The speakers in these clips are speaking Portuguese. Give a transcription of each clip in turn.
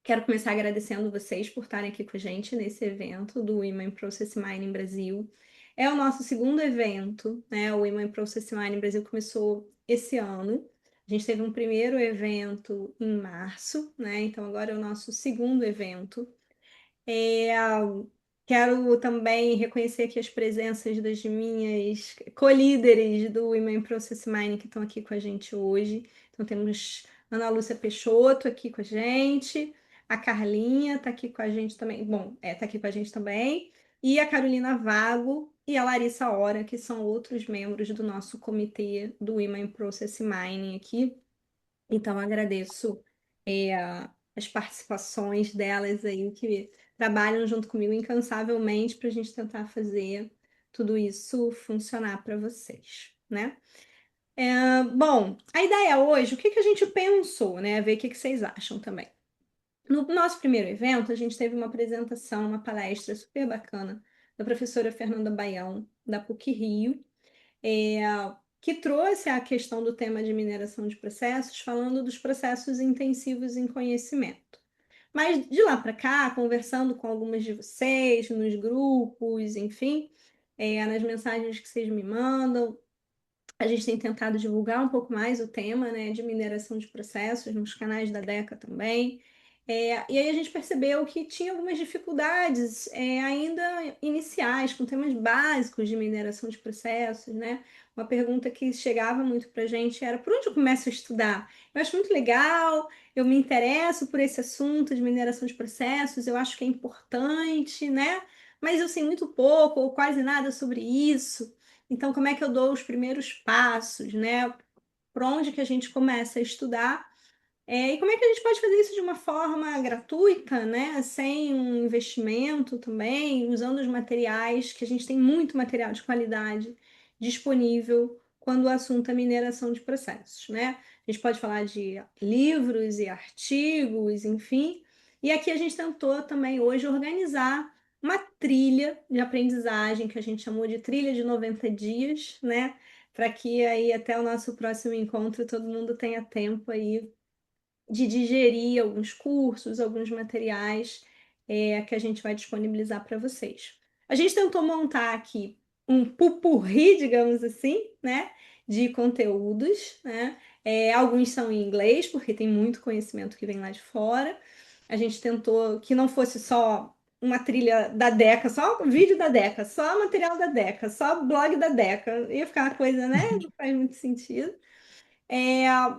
Quero começar agradecendo vocês por estarem aqui com a gente nesse evento do Women Process Mining Brasil. É o nosso segundo evento, né? O Women Process Mining Brasil começou esse ano. A gente teve um primeiro evento em março, né? Então agora é o nosso segundo evento. É, quero também reconhecer aqui as presenças das minhas co-líderes do Women Process Mining que estão aqui com a gente hoje. Então temos Ana Lúcia Peixoto aqui com a gente, a Carlinha está aqui com a gente também, bom, está aqui com a gente também, e a Carolina Vago e a Larissa Hora, que são outros membros do nosso comitê do Women Process Mining aqui. Então, agradeço as participações delas aí, que trabalham junto comigo incansavelmente para a gente tentar fazer tudo isso funcionar para vocês, né? Bom, a ideia hoje, o que que a gente pensou, né? Ver o que que vocês acham também. No nosso primeiro evento, a gente teve uma apresentação, uma palestra super bacana da professora Fernanda Baião, da PUC-Rio, é, que trouxe a questão do tema de mineração de processos, falando dos processos intensivos em conhecimento. Mas de lá para cá, conversando com algumas de vocês, nos grupos, enfim, nas mensagens que vocês me mandam, a gente tem tentado divulgar um pouco mais o tema, né, de mineração de processos nos canais da DECA também. E aí a gente percebeu que tinha algumas dificuldades ainda iniciais, com temas básicos de mineração de processos, né? Uma pergunta que chegava muito para a gente era: por onde eu começo a estudar? Eu acho muito legal, eu me interesso por esse assunto de mineração de processos, eu acho que é importante, né? Mas eu sei muito pouco ou quase nada sobre isso. Então, como é que eu dou os primeiros passos, né? Por onde que a gente começa a estudar? E como é que a gente pode fazer isso de uma forma gratuita, né? Sem um investimento também, usando os materiais, que a gente tem muito material de qualidade disponível quando o assunto é mineração de processos, né? A gente pode falar de livros e artigos, enfim. E aqui a gente tentou também hoje organizar uma trilha de aprendizagem que a gente chamou de trilha de 90 dias, né? Para que aí até o nosso próximo encontro todo mundo tenha tempo aí de digerir alguns cursos, alguns materiais que a gente vai disponibilizar para vocês. A gente tentou montar aqui um pupurri, digamos assim, né, de conteúdos, né? Alguns são em inglês, porque tem muito conhecimento que vem lá de fora. A gente tentou que não fosse só uma trilha da Deca, só vídeo da Deca, só material da Deca, só blog da Deca. Ia ficar uma coisa, né? Não faz muito sentido.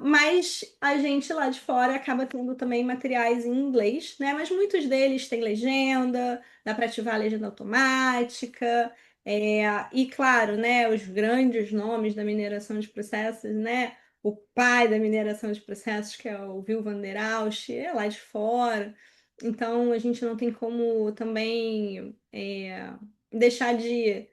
Mas a gente lá de fora acaba tendo também materiais em inglês, né? Mas muitos deles têm legenda, dá para ativar a legenda automática, e claro, né? Os grandes nomes da mineração de processos, né? O pai da mineração de processos, que é o Wil van der Ausch, é lá de fora. Então a gente não tem como também deixar de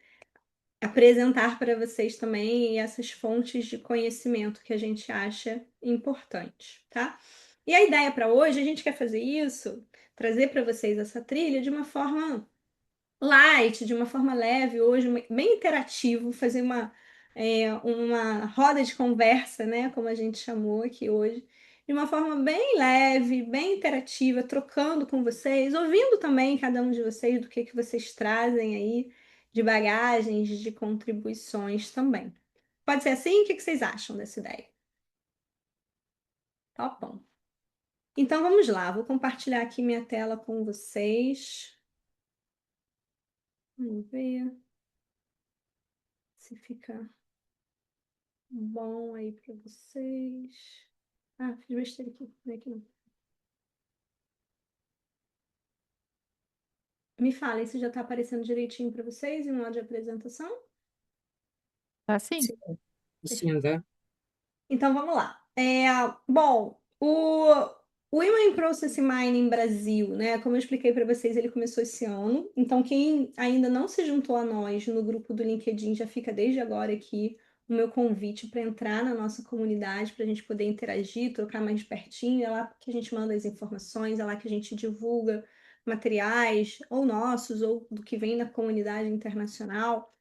apresentar para vocês também essas fontes de conhecimento que a gente acha importante, tá? E a ideia para hoje, a gente quer fazer isso, trazer para vocês essa trilha de uma forma light, de uma forma leve, hoje, bem interativo, fazer uma roda de conversa, né? Como a gente chamou aqui hoje, de uma forma bem leve, bem interativa, trocando com vocês, ouvindo também cada um de vocês do que vocês trazem aí de bagagens, de contribuições também. Pode ser assim? O que vocês acham dessa ideia? Tá bom. Então vamos lá, vou compartilhar aqui minha tela com vocês. Vamos ver se fica bom aí para vocês. Ah, fiz besteira aqui. Não é aqui não. Me falem se já está aparecendo direitinho para vocês em modo de apresentação. Tá sim. Sim, sim, André. Então vamos lá. Bom, o Women Process Mining Brasil, né? Como eu expliquei para vocês, ele começou esse ano. Então, quem ainda não se juntou a nós no grupo do LinkedIn, já fica desde agora aqui o meu convite para entrar na nossa comunidade, para a gente poder interagir, trocar mais de pertinho. É lá que a gente manda as informações, é lá que a gente divulga materiais, ou nossos, ou do que vem da comunidade internacional.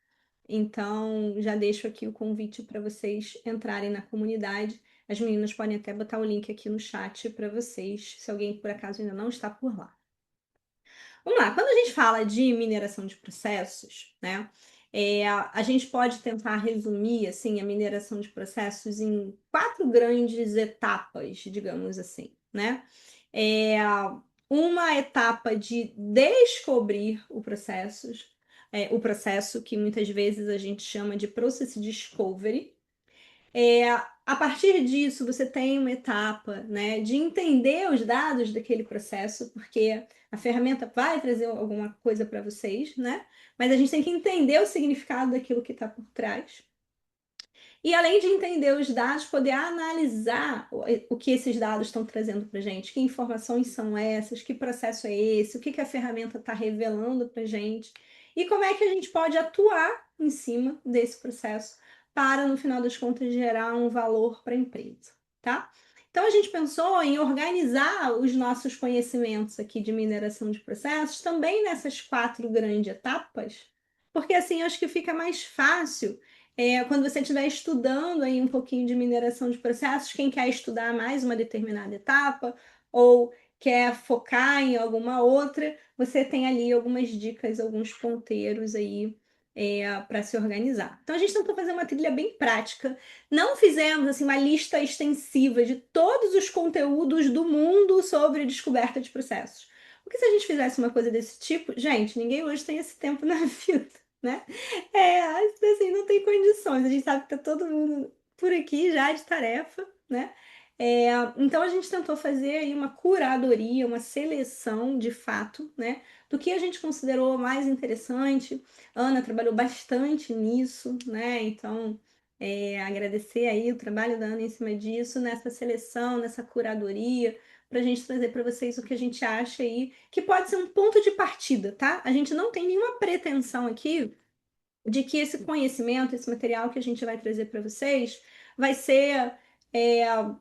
Então, já deixo aqui o convite para vocês entrarem na comunidade. As meninas podem até botar o link aqui no chat para vocês, se alguém por acaso ainda não está por lá. Vamos lá, quando a gente fala de mineração de processos, né, a gente pode tentar resumir assim, a mineração de processos em 4 grandes etapas, digamos assim, né? É, uma etapa de descobrir o processo, que muitas vezes a gente chama de Process Discovery. A partir disso, você tem uma etapa, né, de entender os dados daquele processo, porque a ferramenta vai trazer alguma coisa para vocês, né? Mas a gente tem que entender o significado daquilo que está por trás. E além de entender os dados, poder analisar o que esses dados estão trazendo para a gente, que informações são essas, que processo é esse, o que que a ferramenta está revelando para a gente, e como é que a gente pode atuar em cima desse processo para, no final das contas, gerar um valor para a empresa, tá? Então, a gente pensou em organizar os nossos conhecimentos aqui de mineração de processos também nessas 4 grandes etapas, porque assim eu acho que fica mais fácil quando você estiver estudando aí um pouquinho de mineração de processos, quem quer estudar mais uma determinada etapa ou quer focar em alguma outra, você tem ali algumas dicas, alguns ponteiros aí para se organizar. Então a gente tentou fazer uma trilha bem prática. Não fizemos assim uma lista extensiva de todos os conteúdos do mundo sobre descoberta de processos. Porque se a gente fizesse uma coisa desse tipo, gente, ninguém hoje tem esse tempo na vida, né? Assim, não tem condições. A gente sabe que tá todo mundo por aqui já de tarefa, né? Então a gente tentou fazer aí uma curadoria, uma seleção de fato, né? Do que a gente considerou mais interessante. A Ana trabalhou bastante nisso, né? Então, agradecer aí o trabalho da Ana em cima disso, nessa seleção, nessa curadoria, para a gente trazer para vocês o que a gente acha aí, que pode ser um ponto de partida, tá? A gente não tem nenhuma pretensão aqui de que esse conhecimento, esse material que a gente vai trazer para vocês, vai ser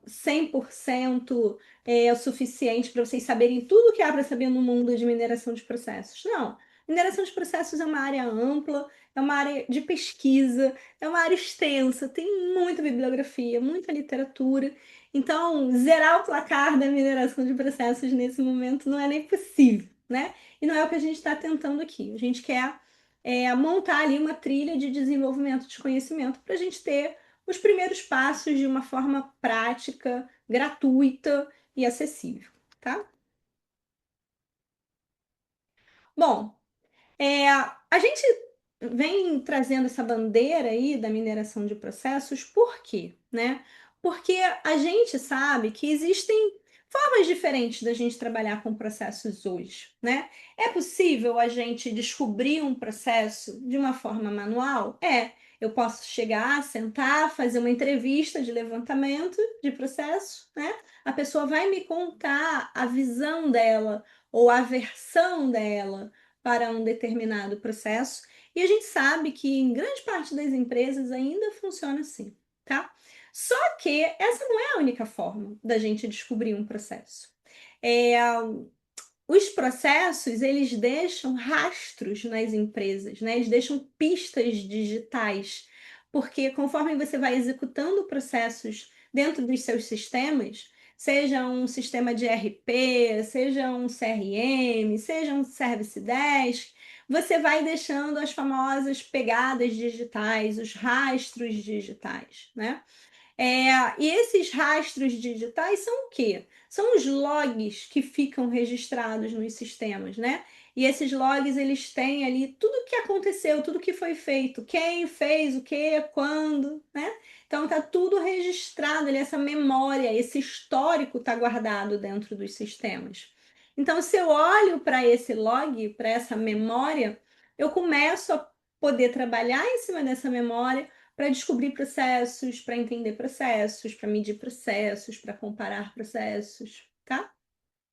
100% o suficiente para vocês saberem tudo o que há para saber no mundo de mineração de processos. Não. Mineração de processos é uma área ampla, é uma área de pesquisa, é uma área extensa, tem muita bibliografia, muita literatura. Então, zerar o placar da mineração de processos nesse momento não é nem possível, né? E não é o que a gente está tentando aqui. A gente quer montar ali uma trilha de desenvolvimento de conhecimento para a gente ter os primeiros passos de uma forma prática, gratuita e acessível, tá? Bom, a gente vem trazendo essa bandeira aí da mineração de processos, por quê? Né? Porque a gente sabe que existem formas diferentes da gente trabalhar com processos hoje, né? É possível a gente descobrir um processo de uma forma manual? Eu posso chegar, sentar, fazer uma entrevista de levantamento de processo, né? A pessoa vai me contar a visão dela ou a versão dela para um determinado processo, e a gente sabe que em grande parte das empresas ainda funciona assim, tá? Só que essa não é a única forma da gente descobrir um processo. É, os processos, eles deixam rastros nas empresas, né? Eles deixam pistas digitais, porque conforme você vai executando processos dentro dos seus sistemas, seja um sistema de ERP, seja um CRM, seja um Service Desk, você vai deixando as famosas pegadas digitais, os rastros digitais, né? E esses rastros digitais são o quê? São os logs que ficam registrados nos sistemas, né? E esses logs, eles têm ali tudo o que aconteceu, tudo que foi feito, quem fez o quê, quando, né? Então tá tudo registrado ali, essa memória, esse histórico está guardado dentro dos sistemas. Então, se eu olho para esse log, para essa memória, eu começo a poder trabalhar em cima dessa memória para descobrir processos, para entender processos, para medir processos, para comparar processos, tá?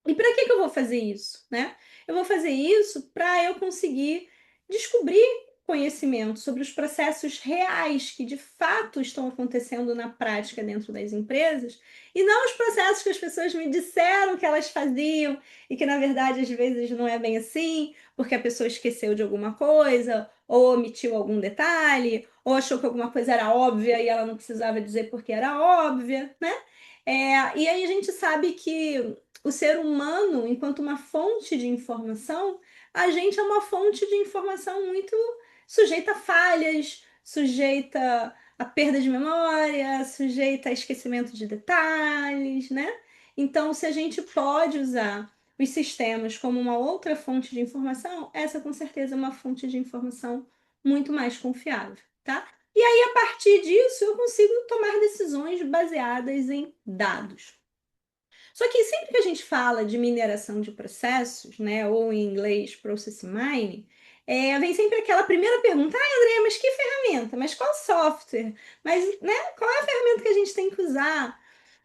E para que eu vou fazer isso, né? Eu vou fazer isso para eu conseguir descobrir conhecimento sobre os processos reais que de fato estão acontecendo na prática dentro das empresas e não os processos que as pessoas me disseram que elas faziam e que na verdade às vezes não é bem assim, porque a pessoa esqueceu de alguma coisa ou omitiu algum detalhe ou achou que alguma coisa era óbvia e ela não precisava dizer porque era óbvia, né? E aí a gente sabe que o ser humano, enquanto uma fonte de informação, a gente é uma fonte de informação muito sujeita a falhas, sujeita a perda de memória, sujeita a esquecimento de detalhes, né? Então, se a gente pode usar os sistemas como uma outra fonte de informação, essa com certeza é uma fonte de informação muito mais confiável, tá? E aí, a partir disso, eu consigo tomar decisões baseadas em dados. Só que sempre que a gente fala de mineração de processos, né, ou em inglês process mining, vem sempre aquela primeira pergunta: André, mas que ferramenta? Mas qual software? Mas, né, qual é a ferramenta que a gente tem que usar?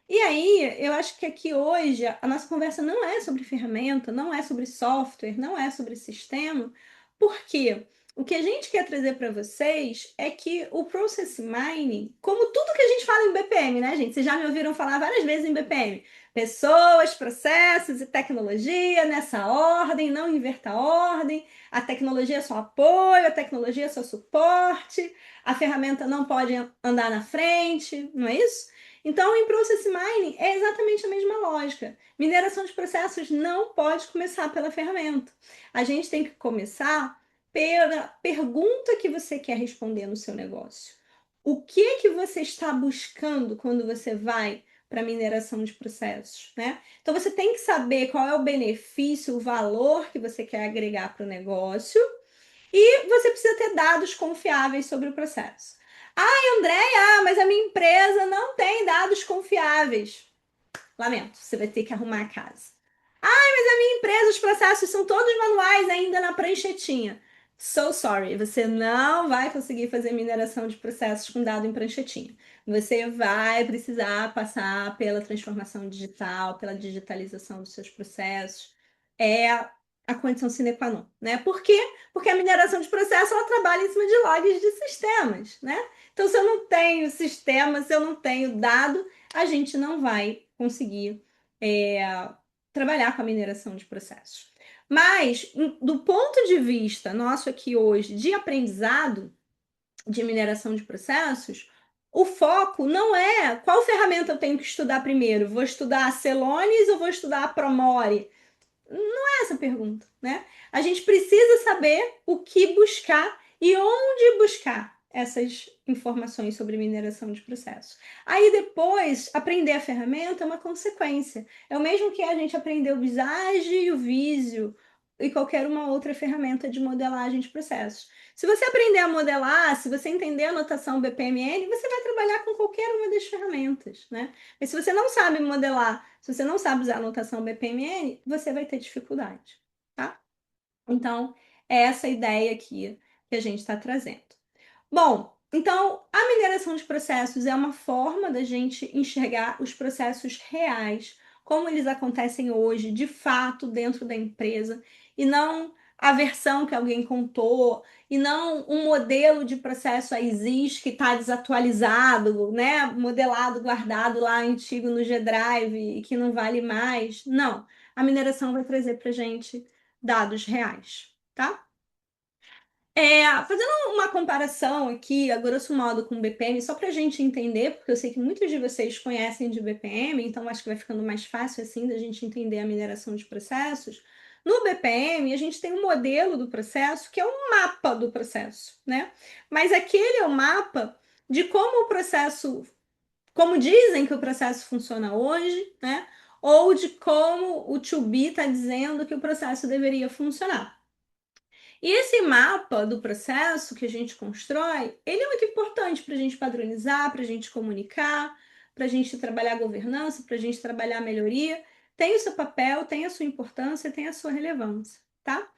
E aí, eu acho que aqui hoje a nossa conversa não é sobre ferramenta, não é sobre software, não é sobre sistema, porque o que a gente quer trazer para vocês é que o Process Mining, como tudo que a gente fala em BPM, né, gente? Vocês já me ouviram falar várias vezes em BPM. Pessoas, processos e tecnologia nessa ordem, não inverta a ordem. A tecnologia é só apoio, a tecnologia é só suporte, a ferramenta não pode andar na frente, não é isso? Então, em Process Mining é exatamente a mesma lógica. Mineração de processos não pode começar pela ferramenta. A gente tem que começar pela pergunta que você quer responder no seu negócio. O que você está buscando quando você vai para mineração de processos, né? Então você tem que saber qual é o benefício, o valor que você quer agregar para o negócio e você precisa ter dados confiáveis sobre o processo. Andréia, mas a minha empresa não tem dados confiáveis. Lamento, você vai ter que arrumar a casa. Mas a minha empresa, os processos são todos manuais ainda na pranchetinha. So sorry, você não vai conseguir fazer mineração de processos com dado em pranchetinha. Você vai precisar passar pela transformação digital, pela digitalização dos seus processos. É a condição sine qua non, né? Por quê? Porque a mineração de processos ela trabalha em cima de logs de sistemas, né? Então, se eu não tenho sistema, se eu não tenho dado, a gente não vai conseguir trabalhar com a mineração de processos. Mas, do ponto de vista nosso aqui hoje de aprendizado de mineração de processos, o foco não é qual ferramenta eu tenho que estudar primeiro. Vou estudar a Celonis ou vou estudar a Promore? Não é essa a pergunta, né? A gente precisa saber o que buscar e onde buscar essas informações sobre mineração de processos. Aí depois, aprender a ferramenta é uma consequência. É o mesmo que a gente aprender o Visage, o Visio e qualquer uma outra ferramenta de modelagem de processos. Se você aprender a modelar, se você entender a notação BPMN, você vai trabalhar com qualquer uma das ferramentas, né? Mas se você não sabe modelar, se você não sabe usar a notação BPMN, você vai ter dificuldade, tá? Então, é essa ideia aqui que a gente está trazendo. Bom, então, a mineração de processos é uma forma da gente enxergar os processos reais, como eles acontecem hoje, de fato, dentro da empresa, e não a versão que alguém contou, e não um modelo de processo aí existe que está desatualizado, né? Modelado, guardado lá antigo no G-Drive e que não vale mais. Não, a mineração vai trazer para gente dados reais, tá? Fazendo uma comparação aqui, a grosso modo, com o BPM, só para a gente entender, porque eu sei que muitos de vocês conhecem de BPM, então acho que vai ficando mais fácil assim da gente entender a mineração de processos. No BPM, a gente tem um modelo do processo que é um mapa do processo, né? Mas aquele é o mapa de como o processo, como dizem que o processo funciona hoje, né? Ou de como o to be está dizendo que o processo deveria funcionar. E esse mapa do processo que a gente constrói, ele é muito importante para a gente padronizar, para a gente comunicar, para a gente trabalhar governança, para a gente trabalhar melhoria. Tem o seu papel, tem a sua importância, tem a sua relevância, tá?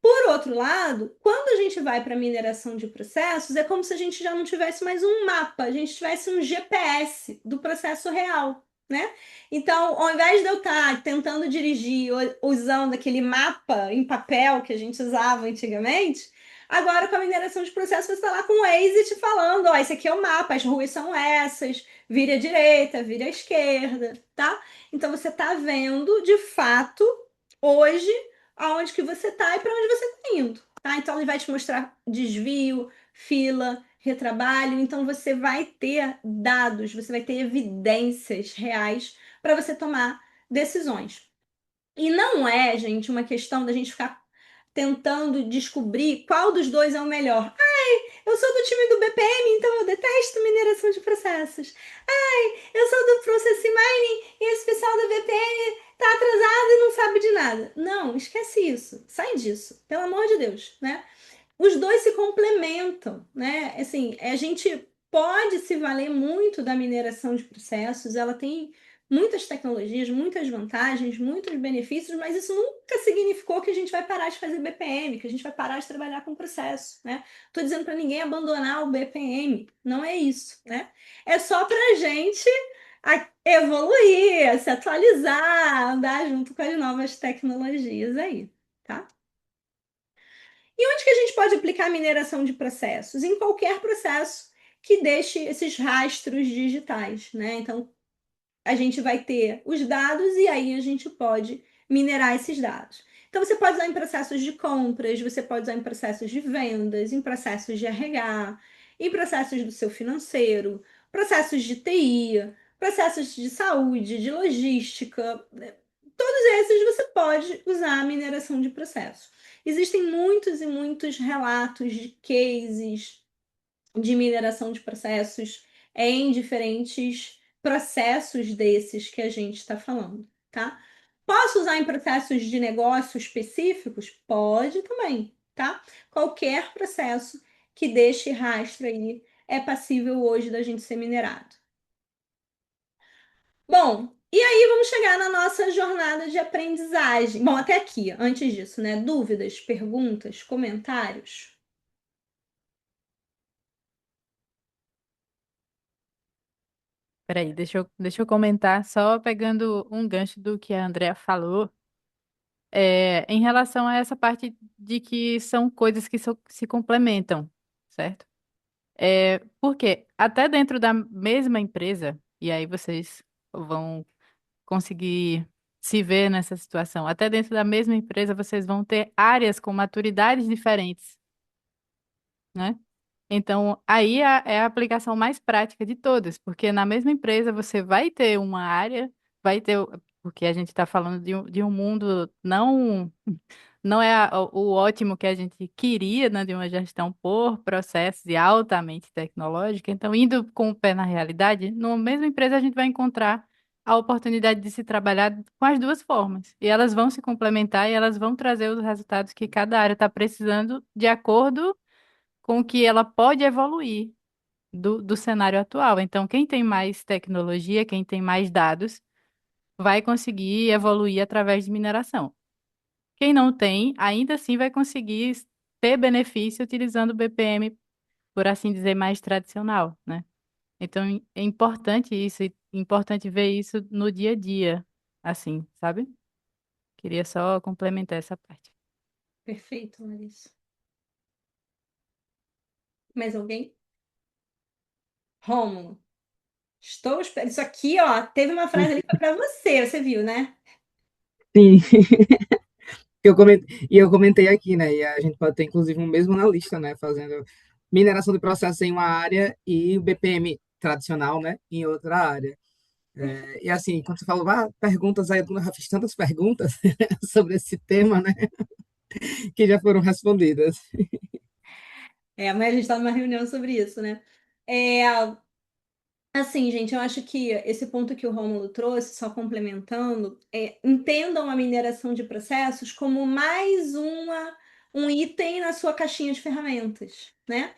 Por outro lado, quando a gente vai para mineração de processos, é como se a gente já não tivesse mais um mapa, a gente tivesse um GPS do processo real, né? Então, ao invés de eu estar tentando dirigir usando aquele mapa em papel que a gente usava antigamente, agora com a mineração de processos você está lá com o Waze te falando, ó, esse aqui é o mapa, as ruas são essas, vire à direita, vire à esquerda, tá? Então você está vendo, de fato, hoje aonde que você está e para onde você está indo, tá? Então ele vai te mostrar desvio, fila, retrabalho, então você vai ter dados, você vai ter evidências reais para você tomar decisões. E não é, gente, uma questão da gente ficar tentando descobrir qual dos dois é o melhor. Eu sou do time do BPM, então eu detesto mineração de processos. Eu sou do Process Mining e esse pessoal da BPM tá atrasado e não sabe de nada. Não, esquece isso. Sai disso, pelo amor de Deus, né? Os dois se complementam, né? Assim, a gente pode se valer muito da mineração de processos, ela tem muitas tecnologias, muitas vantagens, muitos benefícios, mas isso nunca significou que a gente vai parar de fazer BPM, que a gente vai parar de trabalhar com processo, né? Tô dizendo para ninguém abandonar o BPM, não é isso, né? É só para a gente evoluir, se atualizar, andar junto com as novas tecnologias aí, tá? E onde que a gente pode aplicar a mineração de processos? Em qualquer processo que deixe esses rastros digitais, né? Então, a gente vai ter os dados e aí a gente pode minerar esses dados. Então, você pode usar em processos de compras, você pode usar em processos de vendas, em processos de RH, em processos do seu financeiro, processos de TI, processos de saúde, de logística. Todos esses você pode usar a mineração de processo. Existem muitos e muitos relatos de cases de mineração de processos em diferentes processos desses que a gente está falando, tá? Posso usar em processos de negócio específicos? Pode também, tá? Qualquer processo que deixe rastro aí é passível hoje da gente ser minerado. Bom, e aí vamos chegar na nossa jornada de aprendizagem. Bom, até aqui, antes disso, né? Dúvidas, perguntas, comentários? Peraí, deixa eu comentar, só pegando um gancho do que a Andrea falou, em relação a essa parte de que são coisas que se complementam, certo? Porque até dentro da mesma empresa, e aí vocês vão conseguir se ver nessa situação, até dentro da mesma empresa vocês vão ter áreas com maturidades diferentes, né? Então, aí é a aplicação mais prática de todas, porque na mesma empresa você vai ter uma área, vai ter, porque a gente está falando de um mundo não é o ótimo que a gente queria, né, de uma gestão por processos e altamente tecnológica. Então, indo com o pé na realidade, numa mesma empresa a gente vai encontrar a oportunidade de se trabalhar com as duas formas. E elas vão se complementar e elas vão trazer os resultados que cada área está precisando de acordo com o que ela pode evoluir do cenário atual. Então, quem tem mais tecnologia, quem tem mais dados, vai conseguir evoluir através de mineração. Quem não tem, ainda assim vai conseguir ter benefício utilizando o BPM, por assim dizer, mais tradicional, né? Então, é importante isso, e importante ver isso no dia a dia, assim, sabe? Queria só complementar essa parte. Perfeito, Larissa. Mais alguém? Rômulo, estou esperando. Isso aqui, ó, teve uma frase ali para você viu, né? Sim, eu comentei aqui, né? E a gente pode ter, inclusive, um mesmo analista, né? Fazendo mineração de processos em uma área e o BPM tradicional, né? Em outra área. E assim, quando você falou, perguntas aí, eu já fiz tantas perguntas sobre esse tema, né? Que já foram respondidas. Mas a gente está numa reunião sobre isso, né? É, Assim, gente, eu acho que esse ponto que o Rômulo trouxe, só complementando, entendam a mineração de processos como mais um item na sua caixinha de ferramentas, né?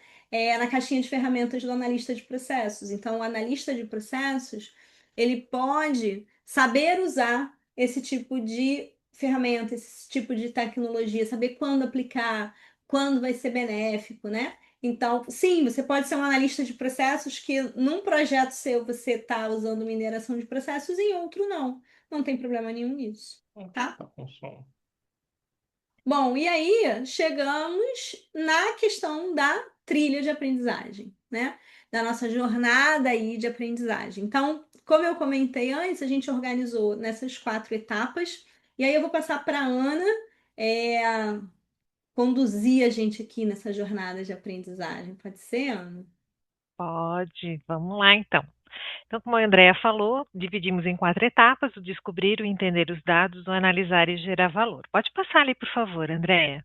Na caixinha de ferramentas do analista de processos. Então, o analista de processos, ele pode saber usar esse tipo de ferramenta, esse tipo de tecnologia, saber quando aplicar, quando vai ser benéfico, né? Então, sim, você pode ser um analista de processos que num projeto seu você está usando mineração de processos e em outro não. Não tem problema nenhum nisso, tá? Bom, e aí chegamos na questão da trilha de aprendizagem, né? Da nossa jornada aí de aprendizagem. Então, como eu comentei antes, a gente organizou nessas 4 etapas, e aí eu vou passar para a Ana conduzir a gente aqui nessa jornada de aprendizagem. Pode ser, Ana? Pode, vamos lá então. Então, como a Andrea falou, dividimos em 4 etapas: o descobrir, o entender os dados, o analisar e gerar valor. Pode passar ali, por favor, Andrea.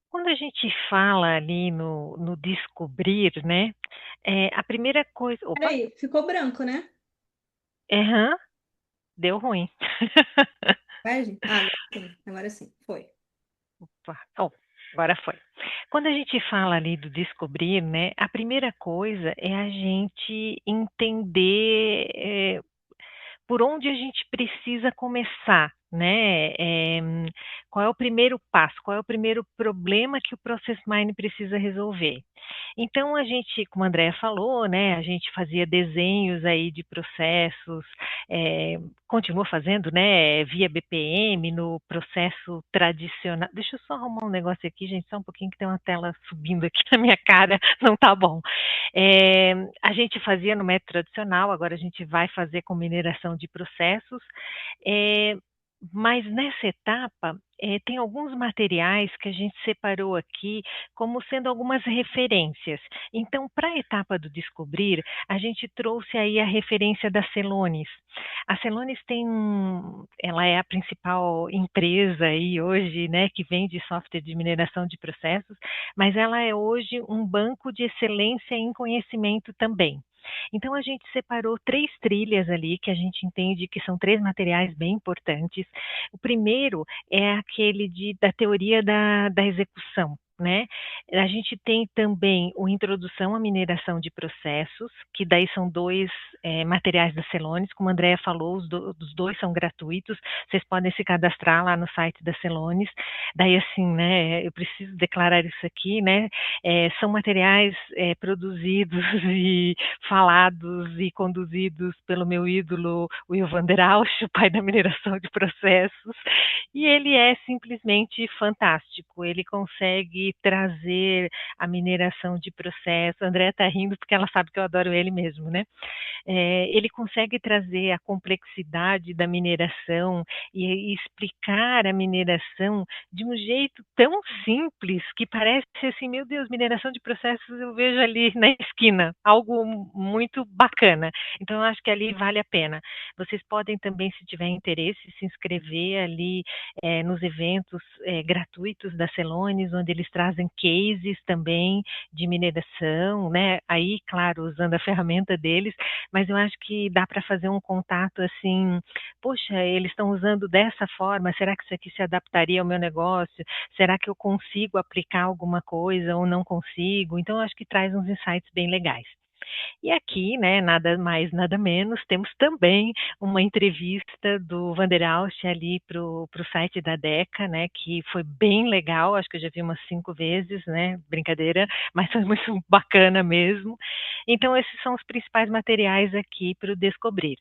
Quando a gente fala ali no descobrir, né, a primeira coisa. Opa, Peraí, ficou branco, né? aham, deu ruim. Vai, gente. Ah, agora sim, foi. Opa, oh, agora foi. Quando a gente fala ali do descobrir, né, a primeira coisa é a gente entender por onde a gente precisa começar, né? Qual é o primeiro passo? Qual é o primeiro problema que o Process Mining precisa resolver? Então a gente, como a Andrea falou, né, a gente fazia desenhos aí de processos, continua fazendo, né, via BPM no processo tradicional. Deixa eu só arrumar um negócio aqui, gente, só um pouquinho que tem uma tela subindo aqui na minha cara, não tá bom. A gente fazia no método tradicional, agora a gente vai fazer com mineração de processos. É, mas nessa etapa, tem alguns materiais que a gente separou aqui como sendo algumas referências. Então, para a etapa do descobrir, a gente trouxe aí a referência da Celonis. A Celonis ela é a principal empresa aí hoje, né, que vende software de mineração de processos, mas ela é hoje um banco de excelência em conhecimento também. Então a gente separou 3 trilhas ali que a gente entende que são 3 materiais bem importantes. O primeiro é aquele da teoria da execução, né? A gente tem também o Introdução à Mineração de Processos, que daí são 2 materiais da Celonis, como a Andrea falou, os 2 são gratuitos, vocês podem se cadastrar lá no site da Celonis. Daí assim, né, eu preciso declarar isso aqui, né? São materiais produzidos e falados e conduzidos pelo meu ídolo Will van der Ausch, o pai da mineração de processos, e ele é simplesmente fantástico. Ele consegue trazer a mineração de processos. A Andrea está rindo porque ela sabe que eu adoro ele mesmo, né? Ele consegue trazer a complexidade da mineração e explicar a mineração de um jeito tão simples que parece assim, meu Deus, mineração de processos eu vejo ali na esquina, algo muito bacana. Então, eu acho que ali vale a pena. Vocês podem também, se tiver interesse, se inscrever ali nos eventos gratuitos da Celonis, onde eles trazem cases também de mineração, né? Aí, claro, usando a ferramenta deles, mas eu acho que dá para fazer um contato assim, poxa, eles estão usando dessa forma, será que isso aqui se adaptaria ao meu negócio? Será que eu consigo aplicar alguma coisa ou não consigo? Então, eu acho que traz uns insights bem legais. E aqui, né, nada mais, nada menos, temos também uma entrevista do Vanderausch ali para o site da DECA, né, que foi bem legal, acho que eu já vi umas 5 vezes, né, brincadeira, mas foi muito bacana mesmo. Então, esses são os principais materiais aqui para o Descobrir.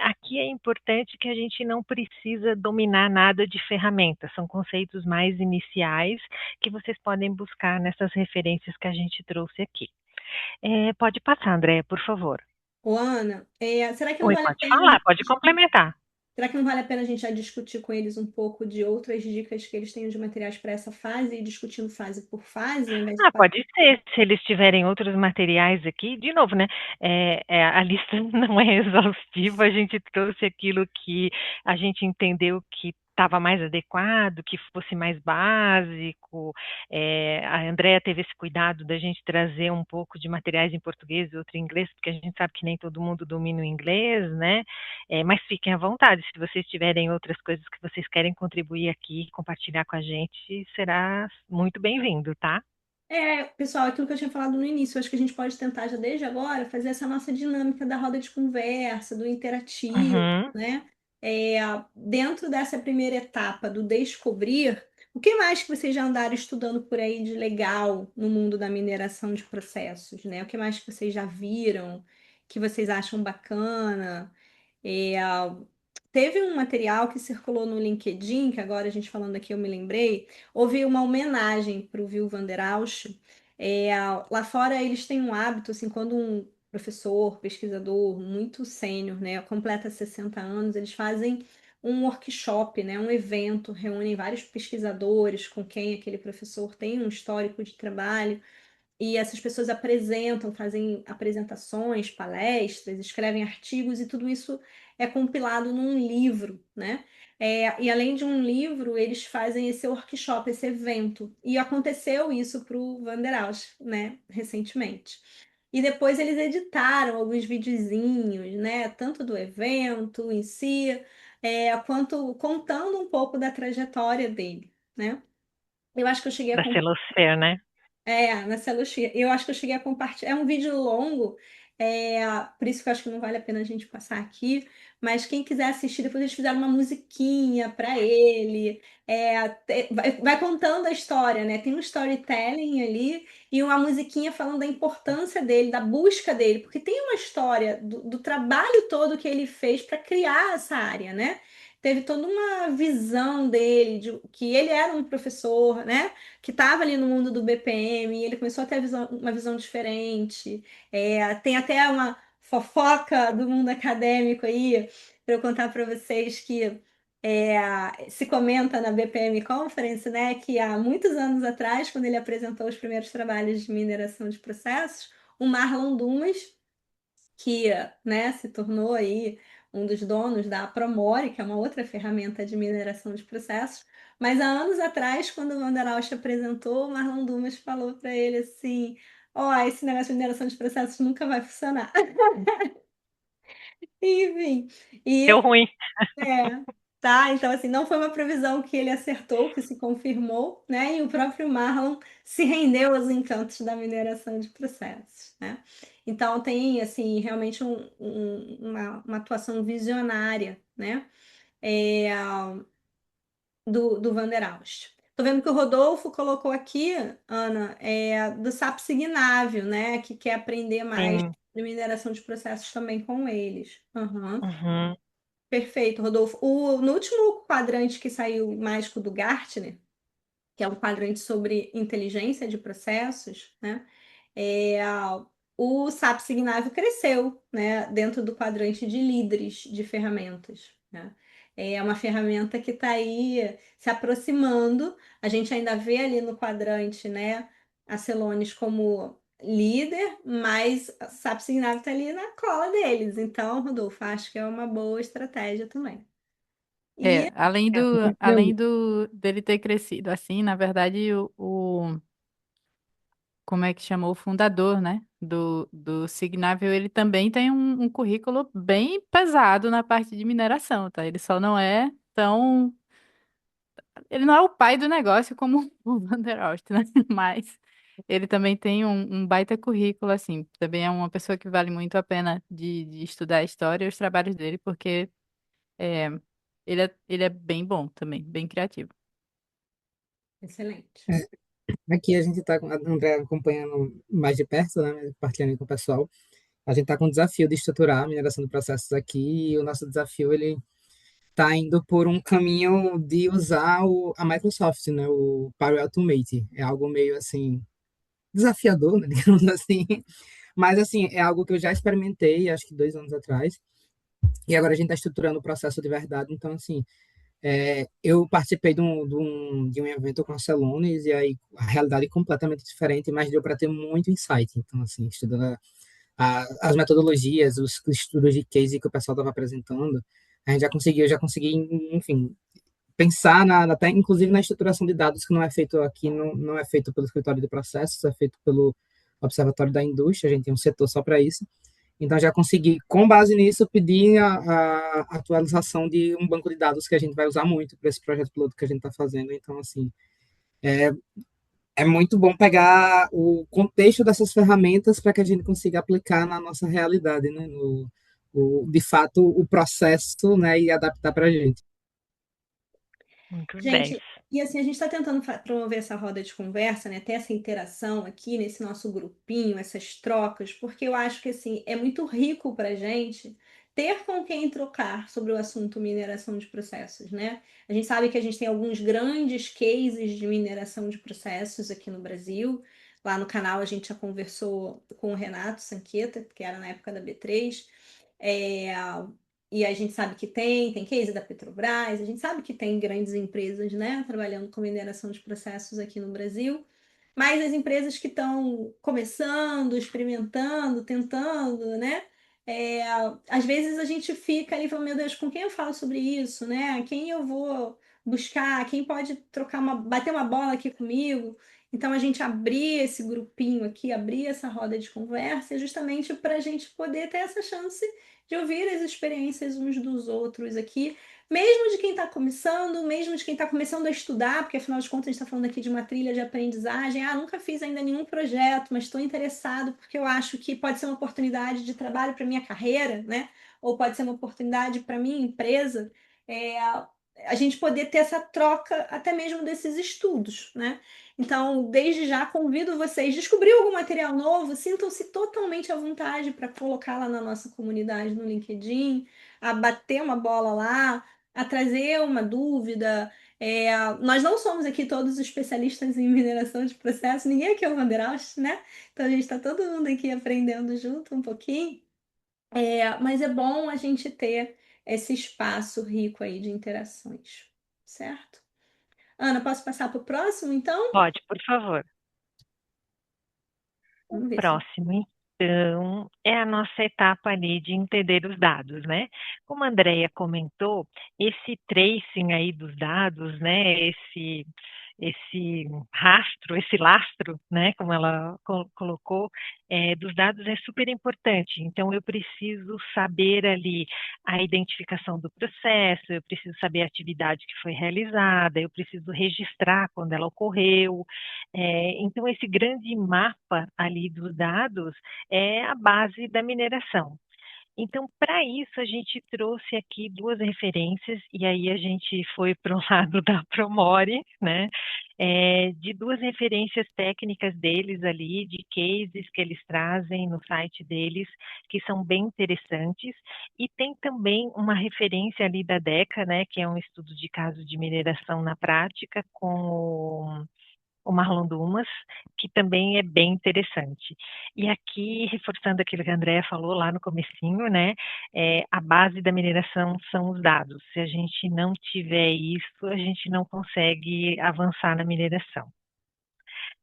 Aqui é importante que a gente não precisa dominar nada de ferramenta, são conceitos mais iniciais que vocês podem buscar nessas referências que a gente trouxe aqui. Pode passar, Andréia, por favor. Ô, Ana, será que não Oi, vale a pode pena falar, pode complementar. será que não vale a pena a gente já discutir com eles um pouco de outras dicas que eles tenham de materiais para essa fase e discutindo fase por fase, ao invés de Pode ser, se eles tiverem outros materiais aqui, de novo, né? A lista não é exaustiva, a gente trouxe aquilo que a gente entendeu que estava mais adequado, que fosse mais básico. A Andrea teve esse cuidado da gente trazer um pouco de materiais em português e outro em inglês, porque a gente sabe que nem todo mundo domina o inglês, né? Mas fiquem à vontade, se vocês tiverem outras coisas que vocês querem contribuir aqui, compartilhar com a gente, será muito bem-vindo, tá? Pessoal, aquilo que eu tinha falado no início, eu acho que a gente pode tentar já desde agora fazer essa nossa dinâmica da roda de conversa, do interativo, Uhum. né? É, Dentro dessa primeira etapa do descobrir, o que mais que vocês já andaram estudando por aí de legal no mundo da mineração de processos, né? O que mais que vocês já viram, que vocês acham bacana? É, Teve um material que circulou no LinkedIn, que agora a gente falando aqui eu me lembrei, houve uma homenagem para o Will van der Ausch. Lá fora eles têm um hábito, assim, quando um professor, pesquisador muito sênior, né, completa 60 anos, eles fazem um workshop, né, um evento, reúnem vários pesquisadores com quem aquele professor tem um histórico de trabalho e essas pessoas apresentam, fazem apresentações, palestras, escrevem artigos, e tudo isso é compilado num livro, né? E além de um livro, eles fazem esse workshop, esse evento. E aconteceu isso para o Wanderhaus, né, recentemente. E depois eles editaram alguns videozinhos, né, tanto do evento em si, quanto contando um pouco da trajetória dele, né? Eu acho que eu cheguei a Da Celosfer, né? na Celuxia. Eu acho que eu cheguei a compartilhar. É um vídeo longo, por isso que eu acho que não vale a pena a gente passar aqui. Mas quem quiser assistir, depois eles fizeram uma musiquinha para ele. Vai contando a história, né? Tem um storytelling ali e uma musiquinha falando da importância dele, da busca dele, porque tem uma história do trabalho todo que ele fez para criar essa área, né? Teve toda uma visão dele, de que ele era um professor, né? Que estava ali no mundo do BPM, e ele começou a ter uma visão diferente. Tem até uma fofoca do mundo acadêmico aí, para eu contar para vocês que se comenta na BPM Conference, né, que há muitos anos atrás, quando ele apresentou os primeiros trabalhos de mineração de processos, o Marlon Dumas, que, né, se tornou aí um dos donos da Promore, que é uma outra ferramenta de mineração de processos. Mas há anos atrás, quando o Wanderauch apresentou, o Marlon Dumas falou para ele assim: ó, esse negócio de mineração de processos nunca vai funcionar. Enfim, Deu e ruim. é, tá? Então, assim, não foi uma previsão que ele acertou, que se confirmou, né? E o próprio Marlon se rendeu aos encantos da mineração de processos, né? Então, tem, assim, realmente uma atuação visionária, né? É, do Wanderhaus. Tô vendo que o Rodolfo colocou aqui, Ana, do SAP Signável, né? Que quer aprender mais Sim. de mineração de processos também com eles. Aham. Uhum. Perfeito, Rodolfo. No último quadrante que saiu mágico do Gartner, que é um quadrante sobre inteligência de processos, né? É, o SAP Signavio cresceu, né, dentro do quadrante de líderes de ferramentas, né? É uma ferramenta que está aí se aproximando. A gente ainda vê ali no quadrante, né, a Celonis como líder, mas o SAP Signavio está ali na cola deles. Então, Rodolfo, acho que é uma boa estratégia também. E Além do, Compartilhando. dele ter crescido assim, na verdade, como é que chamou o fundador, né, do Signavio, ele também tem um currículo bem pesado na parte de mineração, tá? Ele só não é tão, ele não é o pai do negócio como o Van der Waals, né? Mas ele também tem um baita currículo, assim. Também é uma pessoa que vale muito a pena de estudar a história e os trabalhos dele, porque é, ele é bem bom também, bem criativo. excelente. Aqui a gente está com a André acompanhando mais de perto, né, compartilhando com o pessoal. A gente está com o desafio de estruturar a mineração de processos aqui e o nosso desafio ele está indo por um caminho de usar a Microsoft, né, o Power Automate. É algo meio assim desafiador, né, digamos assim. Mas assim é algo que eu já experimentei, acho que 2 anos atrás. E agora a gente está estruturando o processo de verdade. Então assim, eu participei de um evento com a Celonis e aí a realidade é completamente diferente, mas deu para ter muito insight. Então assim, estudando as metodologias, os estudos de case que o pessoal estava apresentando, a gente já consegui, enfim, pensar até inclusive na estruturação de dados que não é feito aqui, não é feito pelo escritório de processos, é feito pelo Observatório da Indústria, a gente tem um setor só para isso. Então já consegui, com base nisso, pedir a atualização de um banco de dados que a gente vai usar muito para esse projeto piloto que a gente está fazendo. Então, assim, é muito bom pegar o contexto dessas ferramentas para que a gente consiga aplicar na nossa realidade, né? De fato, o processo, né? E adaptar para a gente. Muito 10. Gente, e assim, a gente está tentando promover essa roda de conversa, né? Ter essa interação aqui nesse nosso grupinho, essas trocas, porque eu acho que assim, é muito rico para a gente ter com quem trocar sobre o assunto mineração de processos, né? A gente sabe que a gente tem alguns grandes cases de mineração de processos aqui no Brasil. Lá no canal a gente já conversou com o Renato Sanqueta, que era na época da B3. É, e a gente sabe que tem case da Petrobras, a gente sabe que tem grandes empresas, né, trabalhando com mineração de processos aqui no Brasil. mas as empresas que estão começando, experimentando, tentando, né? Às vezes a gente fica ali falando, meu Deus, com quem eu falo sobre isso, né? Quem eu vou buscar? Quem pode bater uma bola aqui comigo? Então a gente abrir esse grupinho aqui, abrir essa roda de conversa, é justamente para a gente poder ter essa chance de ouvir as experiências uns dos outros aqui, mesmo de quem está começando, mesmo de quem está começando a estudar, porque afinal de contas a gente está falando aqui de uma trilha de aprendizagem. Ah, nunca fiz ainda nenhum projeto, mas estou interessado porque eu acho que pode ser uma oportunidade de trabalho para minha carreira, né? Ou pode ser uma oportunidade para minha empresa. A gente poder ter essa troca até mesmo desses estudos, né? Então, desde já convido vocês, descobriu algum material novo, sintam-se totalmente à vontade para colocar lá na nossa comunidade no LinkedIn, a bater uma bola lá, a trazer uma dúvida. Nós não somos aqui todos especialistas em mineração de processo, ninguém aqui é o Wanderers, né? Então a gente está todo mundo aqui aprendendo junto um pouquinho. Mas é bom a gente ter esse espaço rico aí de interações, certo? Ana, posso passar para o próximo, então? Pode, por favor. O Vamos ver se... próximo, então, é a nossa etapa ali de entender os dados, né? Como a Andrea comentou, esse tracing aí dos dados, né? Esse rastro, esse lastro, né? Como ela colocou, dos dados é super importante. Então, eu preciso saber ali a identificação do processo, eu preciso saber a atividade que foi realizada, eu preciso registrar quando ela ocorreu. Então, esse grande mapa ali dos dados é a base da mineração. Então, para isso, a gente trouxe aqui duas referências, e aí a gente foi para o lado da Promore, né? De duas referências técnicas deles ali, de cases que eles trazem no site deles, que são bem interessantes, e tem também uma referência ali da DECA, né? Que é um estudo de caso de mineração na prática, com o Marlon Dumas, que também é bem interessante. E aqui, reforçando aquilo que a Andrea falou lá no comecinho, né, a base da mineração são os dados. Se a gente não tiver isso, a gente não consegue avançar na mineração.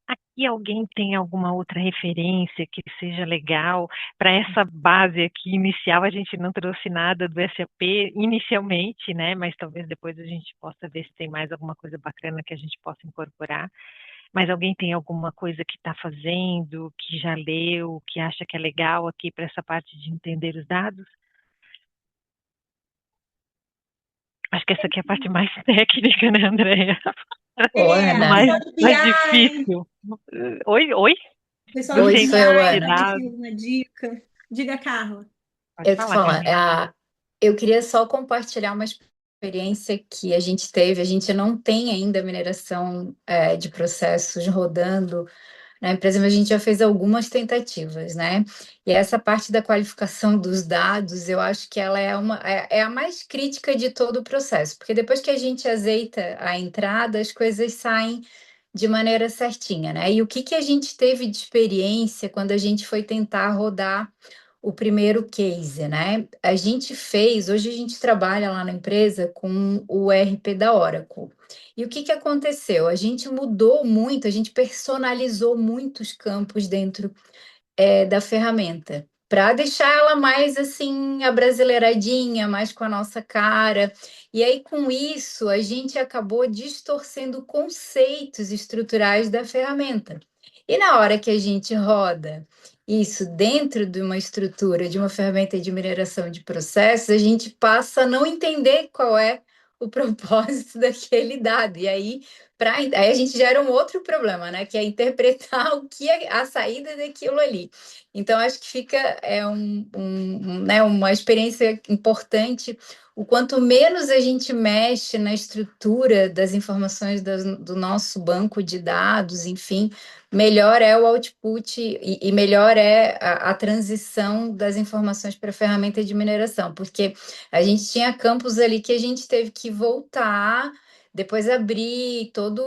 Aqui alguém tem alguma outra referência que seja legal para essa base aqui inicial? A gente não trouxe nada do SAP inicialmente, né? Mas talvez depois a gente possa ver se tem mais alguma coisa bacana que a gente possa incorporar. Mas alguém tem alguma coisa que está fazendo, que já leu, que acha que é legal aqui para essa parte de entender os dados? Acho que essa aqui é a parte mais técnica, né, Andréia? Ana. Mais difícil. Oi? Pessoal Oi, de sou eu, BI, Ana. pode ter alguma dica? Diga, Carla. Pode Eu te falar, falar, Carlinhos. eu queria só compartilhar uma experiência que a gente teve. A gente não tem ainda mineração de processos rodando na empresa, mas a gente já fez algumas tentativas, né? E essa parte da qualificação dos dados, eu acho que ela é a mais crítica de todo o processo, porque depois que a gente azeita a entrada, as coisas saem de maneira certinha, né? E o que a gente teve de experiência quando a gente foi tentar rodar o primeiro case, né? Hoje a gente trabalha lá na empresa com o ERP da Oracle. E o que aconteceu? A gente mudou muito, a gente personalizou muitos campos dentro da ferramenta, para deixar ela mais assim, abrasileiradinha, mais com a nossa cara. E aí, com isso, a gente acabou distorcendo conceitos estruturais da ferramenta. E na hora que a gente roda isso dentro de uma estrutura, de uma ferramenta de mineração de processos, a gente passa a não entender qual é o propósito daquele dado. E aí, aí a gente gera um outro problema, né? Que é interpretar o que é a saída daquilo ali. Então, acho que fica né, uma experiência importante. O quanto menos a gente mexe na estrutura das informações do nosso banco de dados, enfim, melhor é o output e melhor é a transição das informações para a ferramenta de mineração, porque a gente tinha campos ali que a gente teve que voltar, depois abrir todo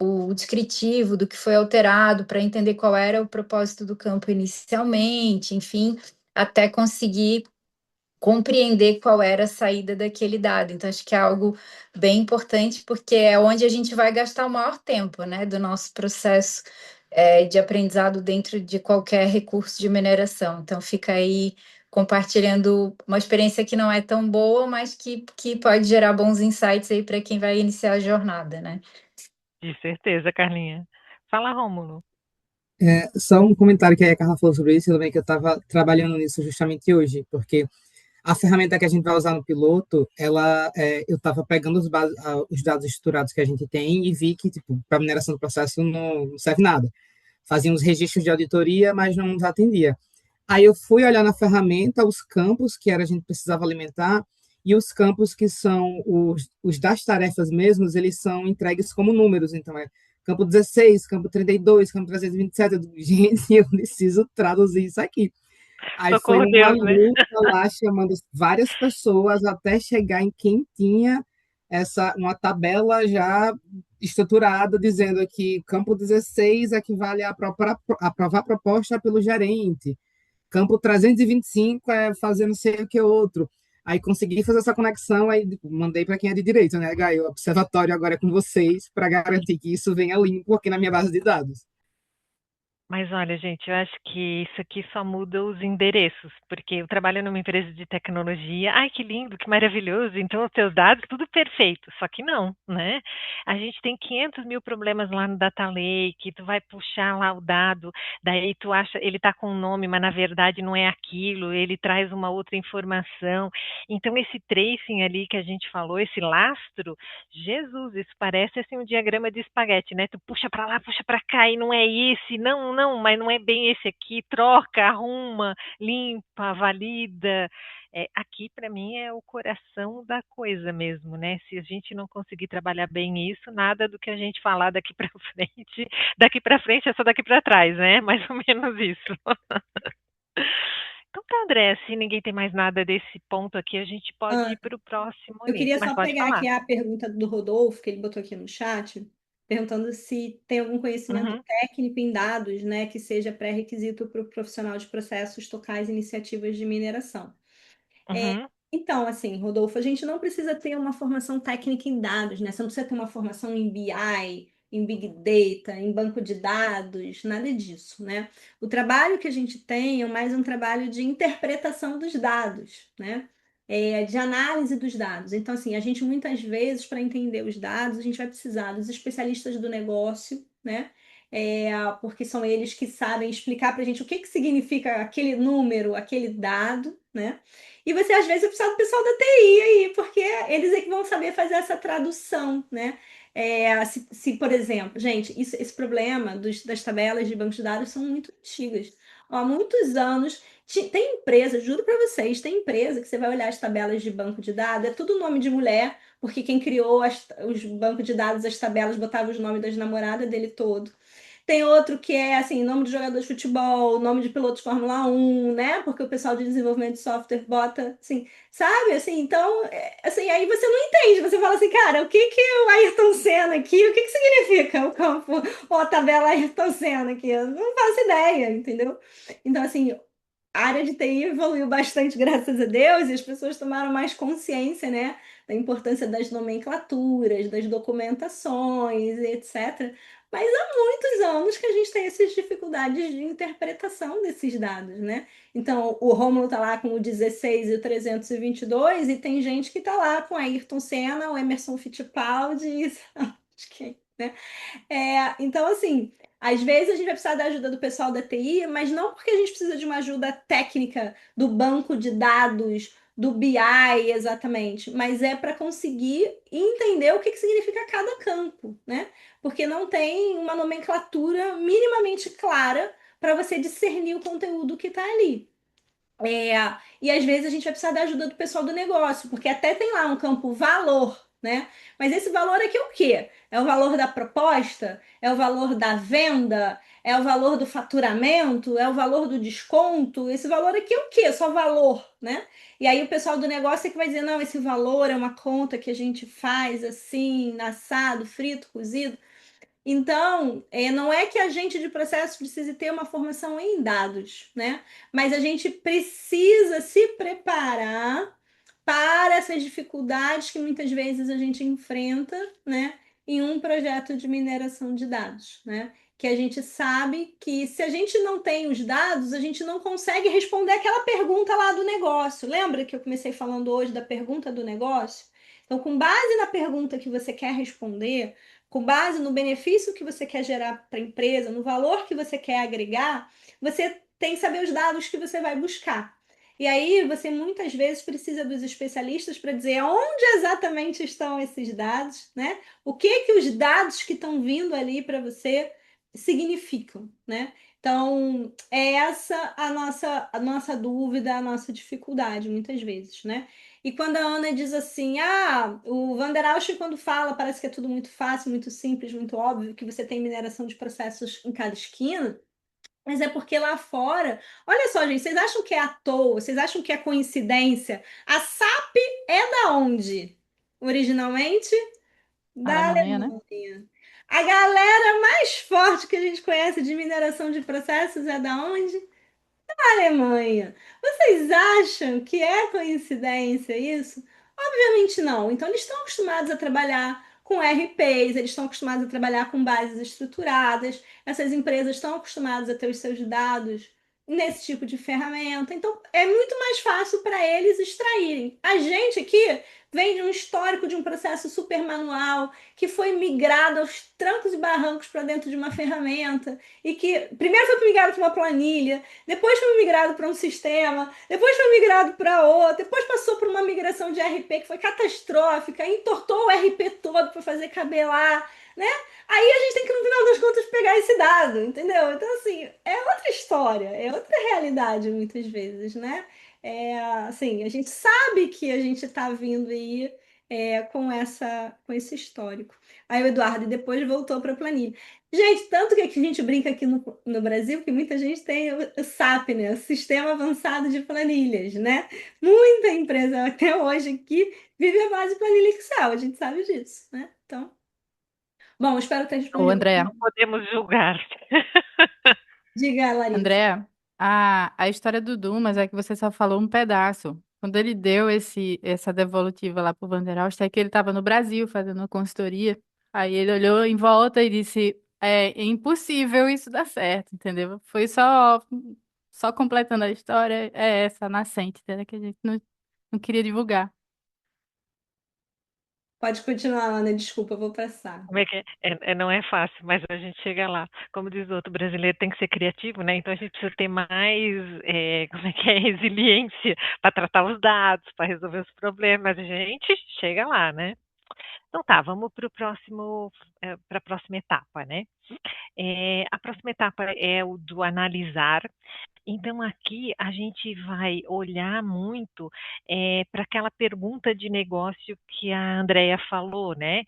o descritivo do que foi alterado para entender qual era o propósito do campo inicialmente, enfim, até conseguir compreender qual era a saída daquele dado. Então, acho que é algo bem importante, porque é onde a gente vai gastar o maior tempo, né, do nosso processo de aprendizado dentro de qualquer recurso de mineração. Então, fica aí compartilhando uma experiência que não é tão boa, mas que pode gerar bons insights aí para quem vai iniciar a jornada, né? De certeza, Carlinha. Fala, Rômulo. Só um comentário que a Carla falou sobre isso, também que eu estava trabalhando nisso justamente hoje, porque a ferramenta que a gente vai usar no piloto, eu estava pegando os dados estruturados que a gente tem e vi que, tipo, para mineração do processo não serve nada. Fazia uns registros de auditoria, mas não nos atendia. Aí eu fui olhar na ferramenta os campos que a gente precisava alimentar e os campos que são os das tarefas mesmos, eles são entregues como números. Então, campo 16, campo 32, campo 327. Gente, eu preciso traduzir isso aqui. Aí foi Socorro, uma Deus, né? luta lá, chamando várias pessoas até chegar em quem tinha uma tabela já estruturada, dizendo que campo 16 equivale a aprovar a proposta pelo gerente, campo 325 é fazer não sei o que outro. Aí consegui fazer essa conexão, aí mandei para quem é de direito, né, Gai? O observatório agora é com vocês para garantir que isso venha limpo aqui na minha base de dados. Mas olha, gente, eu acho que isso aqui só muda os endereços, porque eu trabalho numa empresa de tecnologia. Ai, que lindo, que maravilhoso. Então, os teus dados, tudo perfeito. Só que não, né? A gente tem 500 mil problemas lá no Data Lake, tu vai puxar lá o dado, daí tu acha, ele tá com um nome, mas na verdade não é aquilo, ele traz uma outra informação. Então, esse tracing ali que a gente falou, esse lastro, Jesus, isso parece assim um diagrama de espaguete, né? Tu puxa para lá, puxa para cá e não é esse, não, mas não é bem esse aqui, troca, arruma, limpa, valida. Aqui para mim é o coração da coisa mesmo, né? Se a gente não conseguir trabalhar bem isso, nada do que a gente falar daqui para frente é só daqui para trás, né? Mais ou menos isso. Então tá, André, se ninguém tem mais nada desse ponto aqui, a gente pode ir para o próximo Eu ali, queria mas só pode pegar falar. aqui a pergunta do Rodolfo, que ele botou aqui no chat, perguntando se tem algum conhecimento Uhum, técnico em dados, né, que seja pré-requisito para o profissional de processos tocar as iniciativas de mineração. uhum. Então, assim, Rodolfo, a gente não precisa ter uma formação técnica em dados, né? Você não precisa ter uma formação em BI, em Big Data, em banco de dados, nada disso, né? O trabalho que a gente tem é mais um trabalho de interpretação dos dados, né? De análise dos dados. Então, assim, a gente muitas vezes, para entender os dados, a gente vai precisar dos especialistas do negócio, né? Porque são eles que sabem explicar para a gente o que significa aquele número, aquele dado, né? E você, às vezes, vai precisar do pessoal da TI aí, porque eles é que vão saber fazer essa tradução, né? Por exemplo, gente, esse problema das tabelas de bancos de dados são muito antigas. Há muitos anos, tem empresa, juro para vocês, tem empresa que você vai olhar as tabelas de banco de dados, é tudo nome de mulher, porque quem criou os bancos de dados, as tabelas, botava os nomes das namoradas dele todo. Tem outro que é assim, nome de jogador de futebol, nome de piloto de Fórmula 1, né? Porque o pessoal de desenvolvimento de software bota, assim, sabe? Assim, então, assim, aí você não entende. Você fala assim, cara, o que que o Ayrton Senna aqui, o que que significa o campo, ou a tabela Ayrton Senna aqui? Eu não faço ideia, entendeu? Então, assim, a área de TI evoluiu bastante, graças a Deus, e as pessoas tomaram mais consciência, né, da importância das nomenclaturas, das documentações, etc. Mas há muitos anos que a gente tem essas dificuldades de interpretação desses dados, né? Então, o Rômulo está lá com o 16 e o 322, e tem gente que está lá com a Ayrton Senna, o Emerson Fittipaldi, e quem, né? Então, assim, às vezes a gente vai precisar da ajuda do pessoal da TI, mas não porque a gente precisa de uma ajuda técnica do banco de dados, do BI exatamente, mas é para conseguir entender o que significa cada campo, né? Porque não tem uma nomenclatura minimamente clara para você discernir o conteúdo que está ali. E às vezes a gente vai precisar da ajuda do pessoal do negócio, porque até tem lá um campo valor, né? Mas esse valor aqui é o quê? É o valor da proposta? É o valor da venda? É o valor do faturamento? É o valor do desconto? Esse valor aqui é o quê? Só valor, né? E aí o pessoal do negócio é que vai dizer, não, esse valor é uma conta que a gente faz assim, assado, frito, cozido. Então, não é que a gente de processo precise ter uma formação em dados, né? Mas a gente precisa se preparar para essas dificuldades que muitas vezes a gente enfrenta, né, em um projeto de mineração de dados, né? Que a gente sabe que se a gente não tem os dados, a gente não consegue responder aquela pergunta lá do negócio. Lembra que eu comecei falando hoje da pergunta do negócio? Então, com base na pergunta que você quer responder, com base no benefício que você quer gerar para a empresa, no valor que você quer agregar, você tem que saber os dados que você vai buscar. E aí você muitas vezes precisa dos especialistas para dizer onde exatamente estão esses dados, né? O que os dados que estão vindo ali para você significam, né? Então, é essa a nossa dúvida, a nossa dificuldade, muitas vezes, né? E quando a Ana diz assim, o Van der Ausch, quando fala, parece que é tudo muito fácil, muito simples, muito óbvio, que você tem mineração de processos em cada esquina, mas é porque lá fora, olha só, gente, vocês acham que é à toa? Vocês acham que é coincidência? A SAP é da onde? Originalmente? Da Alemanha, né? Alemanha. A galera mais forte que a gente conhece de mineração de processos é da onde? Alemanha. Vocês acham que é coincidência isso? Obviamente não. Então, eles estão acostumados a trabalhar com RPs, eles estão acostumados a trabalhar com bases estruturadas, essas empresas estão acostumadas a ter os seus dados nesse tipo de ferramenta. Então, é muito mais fácil para eles extraírem. A gente aqui vem de um histórico de um processo super manual, que foi migrado aos trancos e barrancos para dentro de uma ferramenta, e que primeiro foi migrado para uma planilha, depois foi migrado para um sistema, depois foi migrado para outro, depois passou por uma migração de RP que foi catastrófica, entortou o RP todo para fazer caber lá, né? Aí a gente tem que, no final das contas, pegar esse dado, entendeu? Então, assim, é outra história, é outra realidade, muitas vezes, né? Assim, a gente sabe que a gente está vindo aí com esse histórico. Aí o Eduardo depois voltou para a planilha. Gente, tanto que a gente brinca aqui no Brasil que muita gente tem o SAP, né? O Sistema Avançado de Planilhas, né? Muita empresa até hoje aqui vive a base de planilha Excel, a gente sabe disso, né? Então, bom, espero ter Ô, respondido. Andréa, Não podemos julgar. Diga, Larissa. Andréa, a história do Dumas é que você só falou um pedaço. Quando ele deu essa devolutiva lá pro Van der Ausch, é que ele estava no Brasil fazendo uma consultoria. Aí ele olhou em volta e disse: é impossível isso dar certo, entendeu? Foi só completando a história, é essa nascente, entendeu? Que a gente não queria divulgar. Pode continuar, Ana, desculpa, eu vou passar. Como é que é? Não é fácil, mas a gente chega lá. Como diz o outro, brasileiro tem que ser criativo, né? Então a gente precisa ter mais, como é que é, resiliência para tratar os dados, para resolver os problemas. A gente chega lá, né? Então tá, vamos para para a próxima etapa, né? A próxima etapa é o do analisar. Então, aqui a gente vai olhar muito para aquela pergunta de negócio que a Andrea falou, né?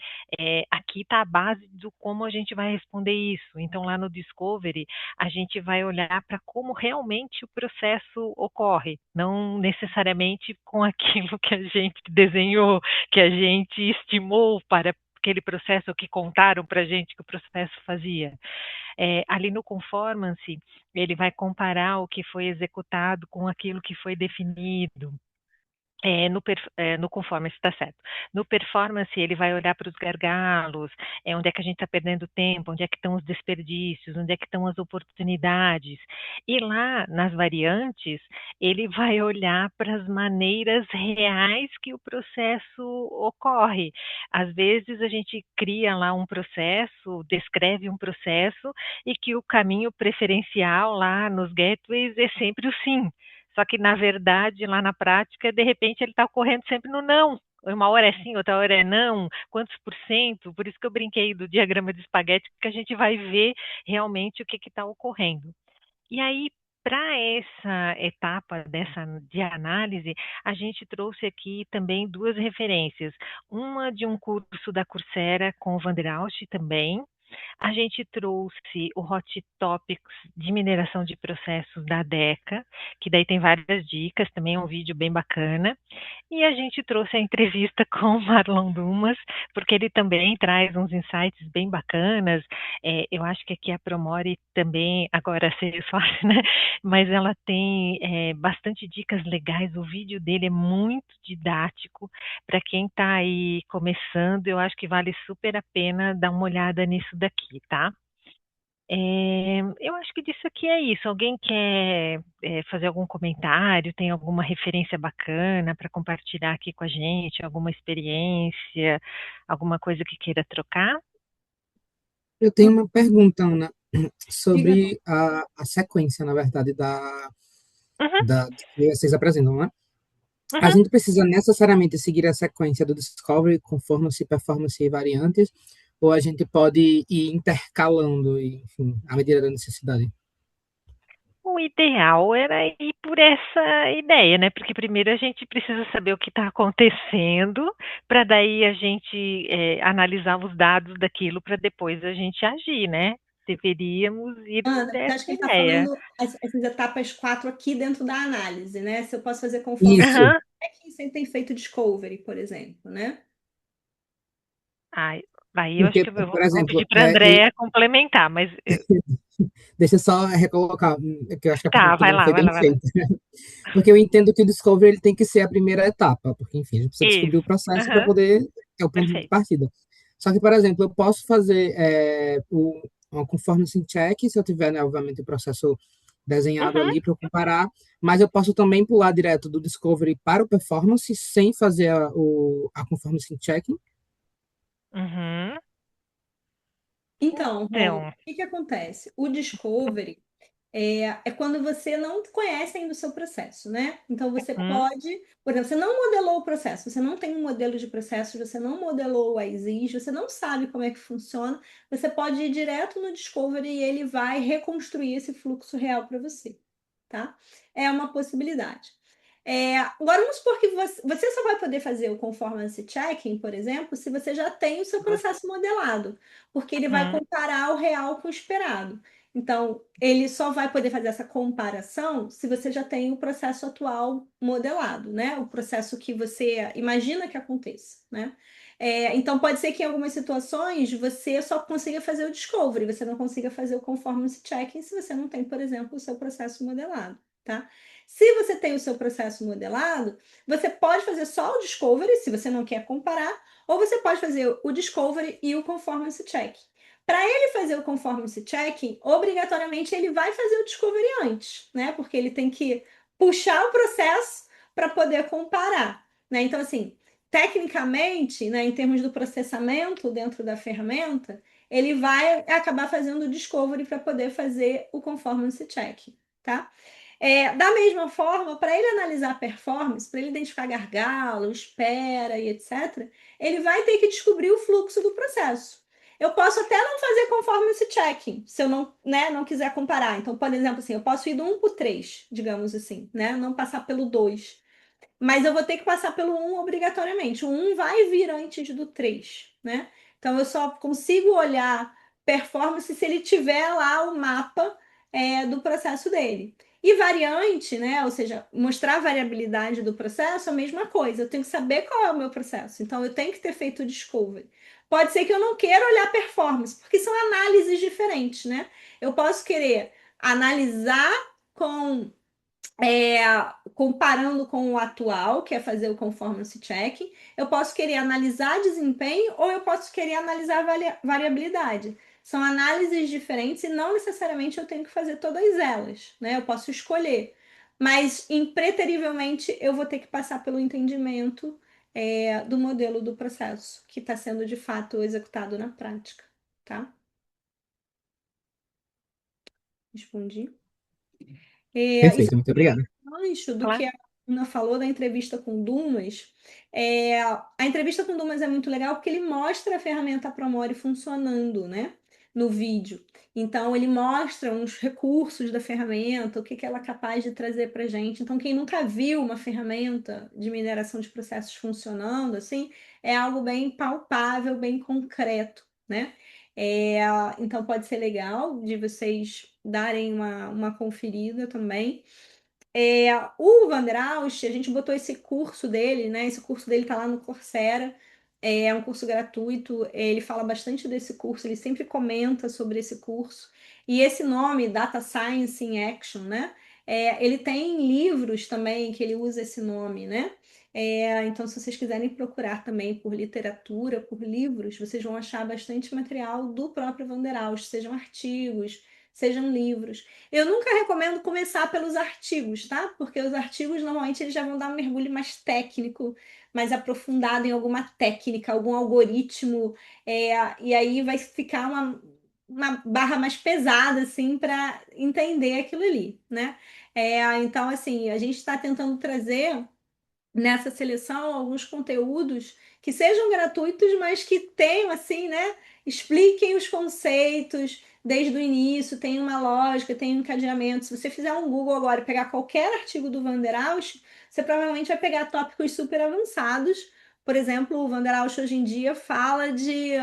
Aqui está a base do como a gente vai responder isso. Então, lá no Discovery, a gente vai olhar para como realmente o processo ocorre, não necessariamente com aquilo que a gente desenhou, que a gente estimou para aquele processo, que contaram para a gente que o processo fazia. Ali no conformance, ele vai comparar o que foi executado com aquilo que foi definido. No conformance, está certo. No performance, ele vai olhar para os gargalos, onde é que a gente está perdendo tempo, onde é que estão os desperdícios, onde é que estão as oportunidades. E lá, nas variantes, ele vai olhar para as maneiras reais que o processo ocorre. Às vezes, a gente cria lá um processo, descreve um processo, e que o caminho preferencial lá nos gateways é sempre o sim. Só que, na verdade, lá na prática, de repente, ele está ocorrendo sempre no não. Uma hora é sim, outra hora é não. Quantos por cento? Por isso que eu brinquei do diagrama de espaguete, porque a gente vai ver realmente o que está ocorrendo. E aí, para essa etapa de análise, a gente trouxe aqui também duas referências. Uma de um curso da Coursera com o Van der Ausch também, A gente trouxe o Hot Topics de mineração de processos da DECA, que daí tem várias dicas, também é um vídeo bem bacana. E a gente trouxe a entrevista com o Marlon Dumas, porque ele também traz uns insights bem bacanas. Eu acho que aqui a Promore também, agora seria fácil, né? Mas ela tem bastante dicas legais. O vídeo dele é muito didático. Para quem está aí começando, eu acho que vale super a pena dar uma olhada nisso daqui, tá? Eu acho que disso aqui é isso. Alguém quer fazer algum comentário? Tem alguma referência bacana para compartilhar aqui com a gente? Alguma experiência? Alguma coisa que queira trocar? Eu tenho uma pergunta, Ana, Diga. sobre a sequência, na verdade, Uhum, que vocês apresentam, né? A uhum. gente precisa necessariamente seguir a sequência do Discovery, conforme-se, performance e variantes, ou a gente pode ir intercalando, enfim, à medida da necessidade? O ideal era ir por essa ideia, né? Porque primeiro a gente precisa saber o que está acontecendo, para daí a gente analisar os dados daquilo para depois a gente agir, né? Deveríamos ir Ana, porque dessa acho que a gente está ideia. falando essas etapas 4 aqui dentro da análise, né? Se eu posso fazer conforme Isso, Aham. quem sempre tem feito discovery, por exemplo, né? Ai, aí eu acho porque, que eu vou por vou exemplo, pedir para a Andrea complementar, mas deixa eu só recolocar, que eu acho que a tá, pergunta vai também não lá, foi vai bem lá, vai lá. feita. Porque eu entendo que o Discovery ele tem que ser a primeira etapa, porque, enfim, a gente precisa descobrir Isso. o processo para Aham, poder, é o ponto de perfeito. partida. Só que, por exemplo, eu posso fazer uma conformance check, se eu tiver, né, obviamente, o processo desenhado Uhum, ali para eu comparar, mas eu posso também pular direto do Discovery para o Performance sem fazer a conformance checking. uhum. Então, Rômulo, o Então, que que acontece? O discovery é quando você não conhece ainda o seu processo, né? Então, você uhum, pode, por exemplo, você não modelou o processo, você não tem um modelo de processo, você não modelou o ASIS, você não sabe como é que funciona, você pode ir direto no discovery e ele vai reconstruir esse fluxo real para você, tá? É uma possibilidade. Agora, vamos supor que você só vai poder fazer o conformance checking, por exemplo, se você já tem o seu processo modelado, porque ele vai uhum, comparar o real com o esperado. Então, ele só vai poder fazer essa comparação se você já tem o processo atual modelado, né? O processo que você imagina que aconteça, né? Então, pode ser que em algumas situações você só consiga fazer o discovery, você não consiga fazer o conformance checking se você não tem, por exemplo, o seu processo modelado, tá? Se você tem o seu processo modelado, você pode fazer só o discovery, se você não quer comparar, ou você pode fazer o discovery e o conformance check. Para ele fazer o conformance checking, obrigatoriamente ele vai fazer o discovery antes, né? Porque ele tem que puxar o processo para poder comparar, né? Então, assim, tecnicamente, né, em termos do processamento dentro da ferramenta, ele vai acabar fazendo o discovery para poder fazer o conformance checking, tá? Da mesma forma, para ele analisar a performance, para ele identificar gargalo, espera e etc., ele vai ter que descobrir o fluxo do processo. Eu posso até não fazer conforme esse checking, se eu não, né, não quiser comparar. Então, por exemplo, assim, eu posso ir do 1 para o 3, digamos assim, né? Não passar pelo 2. Mas eu vou ter que passar pelo 1 obrigatoriamente. O 1 vai vir antes do 3, né? Então, eu só consigo olhar performance se ele tiver lá o mapa do processo dele. E variante, né? Ou seja, mostrar a variabilidade do processo é a mesma coisa. Eu tenho que saber qual é o meu processo. Então, eu tenho que ter feito o discovery. Pode ser que eu não queira olhar performance, porque são análises diferentes, né? Eu posso querer analisar com é, comparando com o atual, que é fazer o conformance checking, eu posso querer analisar desempenho ou eu posso querer analisar variabilidade. São análises diferentes e não necessariamente eu tenho que fazer todas elas, né? Eu posso escolher. Mas, impreterivelmente, eu vou ter que passar pelo entendimento do modelo do processo, que está sendo de fato executado na prática, tá? Respondi. E Perfeito, só muito obrigado. gancho do claro. que a Ana falou da entrevista com Dumas. A entrevista com Dumas é muito legal porque ele mostra a ferramenta Promore funcionando, né? No vídeo. Então, ele mostra uns recursos da ferramenta, o que que ela é capaz de trazer para gente. Então, quem nunca viu uma ferramenta de mineração de processos funcionando, assim, é algo bem palpável, bem concreto, né? Então pode ser legal de vocês darem uma conferida também. O Vanderausch, a gente botou esse curso dele, né? Esse curso dele tá lá no Coursera. É um curso gratuito. Ele fala bastante desse curso, ele sempre comenta sobre esse curso. E esse nome, Data Science in Action, né? Ele tem livros também que ele usa esse nome, né? Então, se vocês quiserem procurar também por literatura, por livros, vocês vão achar bastante material do próprio Vanderausch, sejam artigos, sejam livros. Eu nunca recomendo começar pelos artigos, tá? Porque os artigos normalmente eles já vão dar um mergulho mais técnico, mais aprofundado em alguma técnica, algum algoritmo, e aí vai ficar uma barra mais pesada, assim, para entender aquilo ali, né? Então, assim, a gente está tentando trazer nessa seleção alguns conteúdos que sejam gratuitos, mas que tenham, assim, né? Expliquem os conceitos desde o início, tem uma lógica, tem um encadeamento. Se você fizer um Google agora e pegar qualquer artigo do Vanderausch, você provavelmente vai pegar tópicos super avançados. Por exemplo, o Vanderausch hoje em dia fala de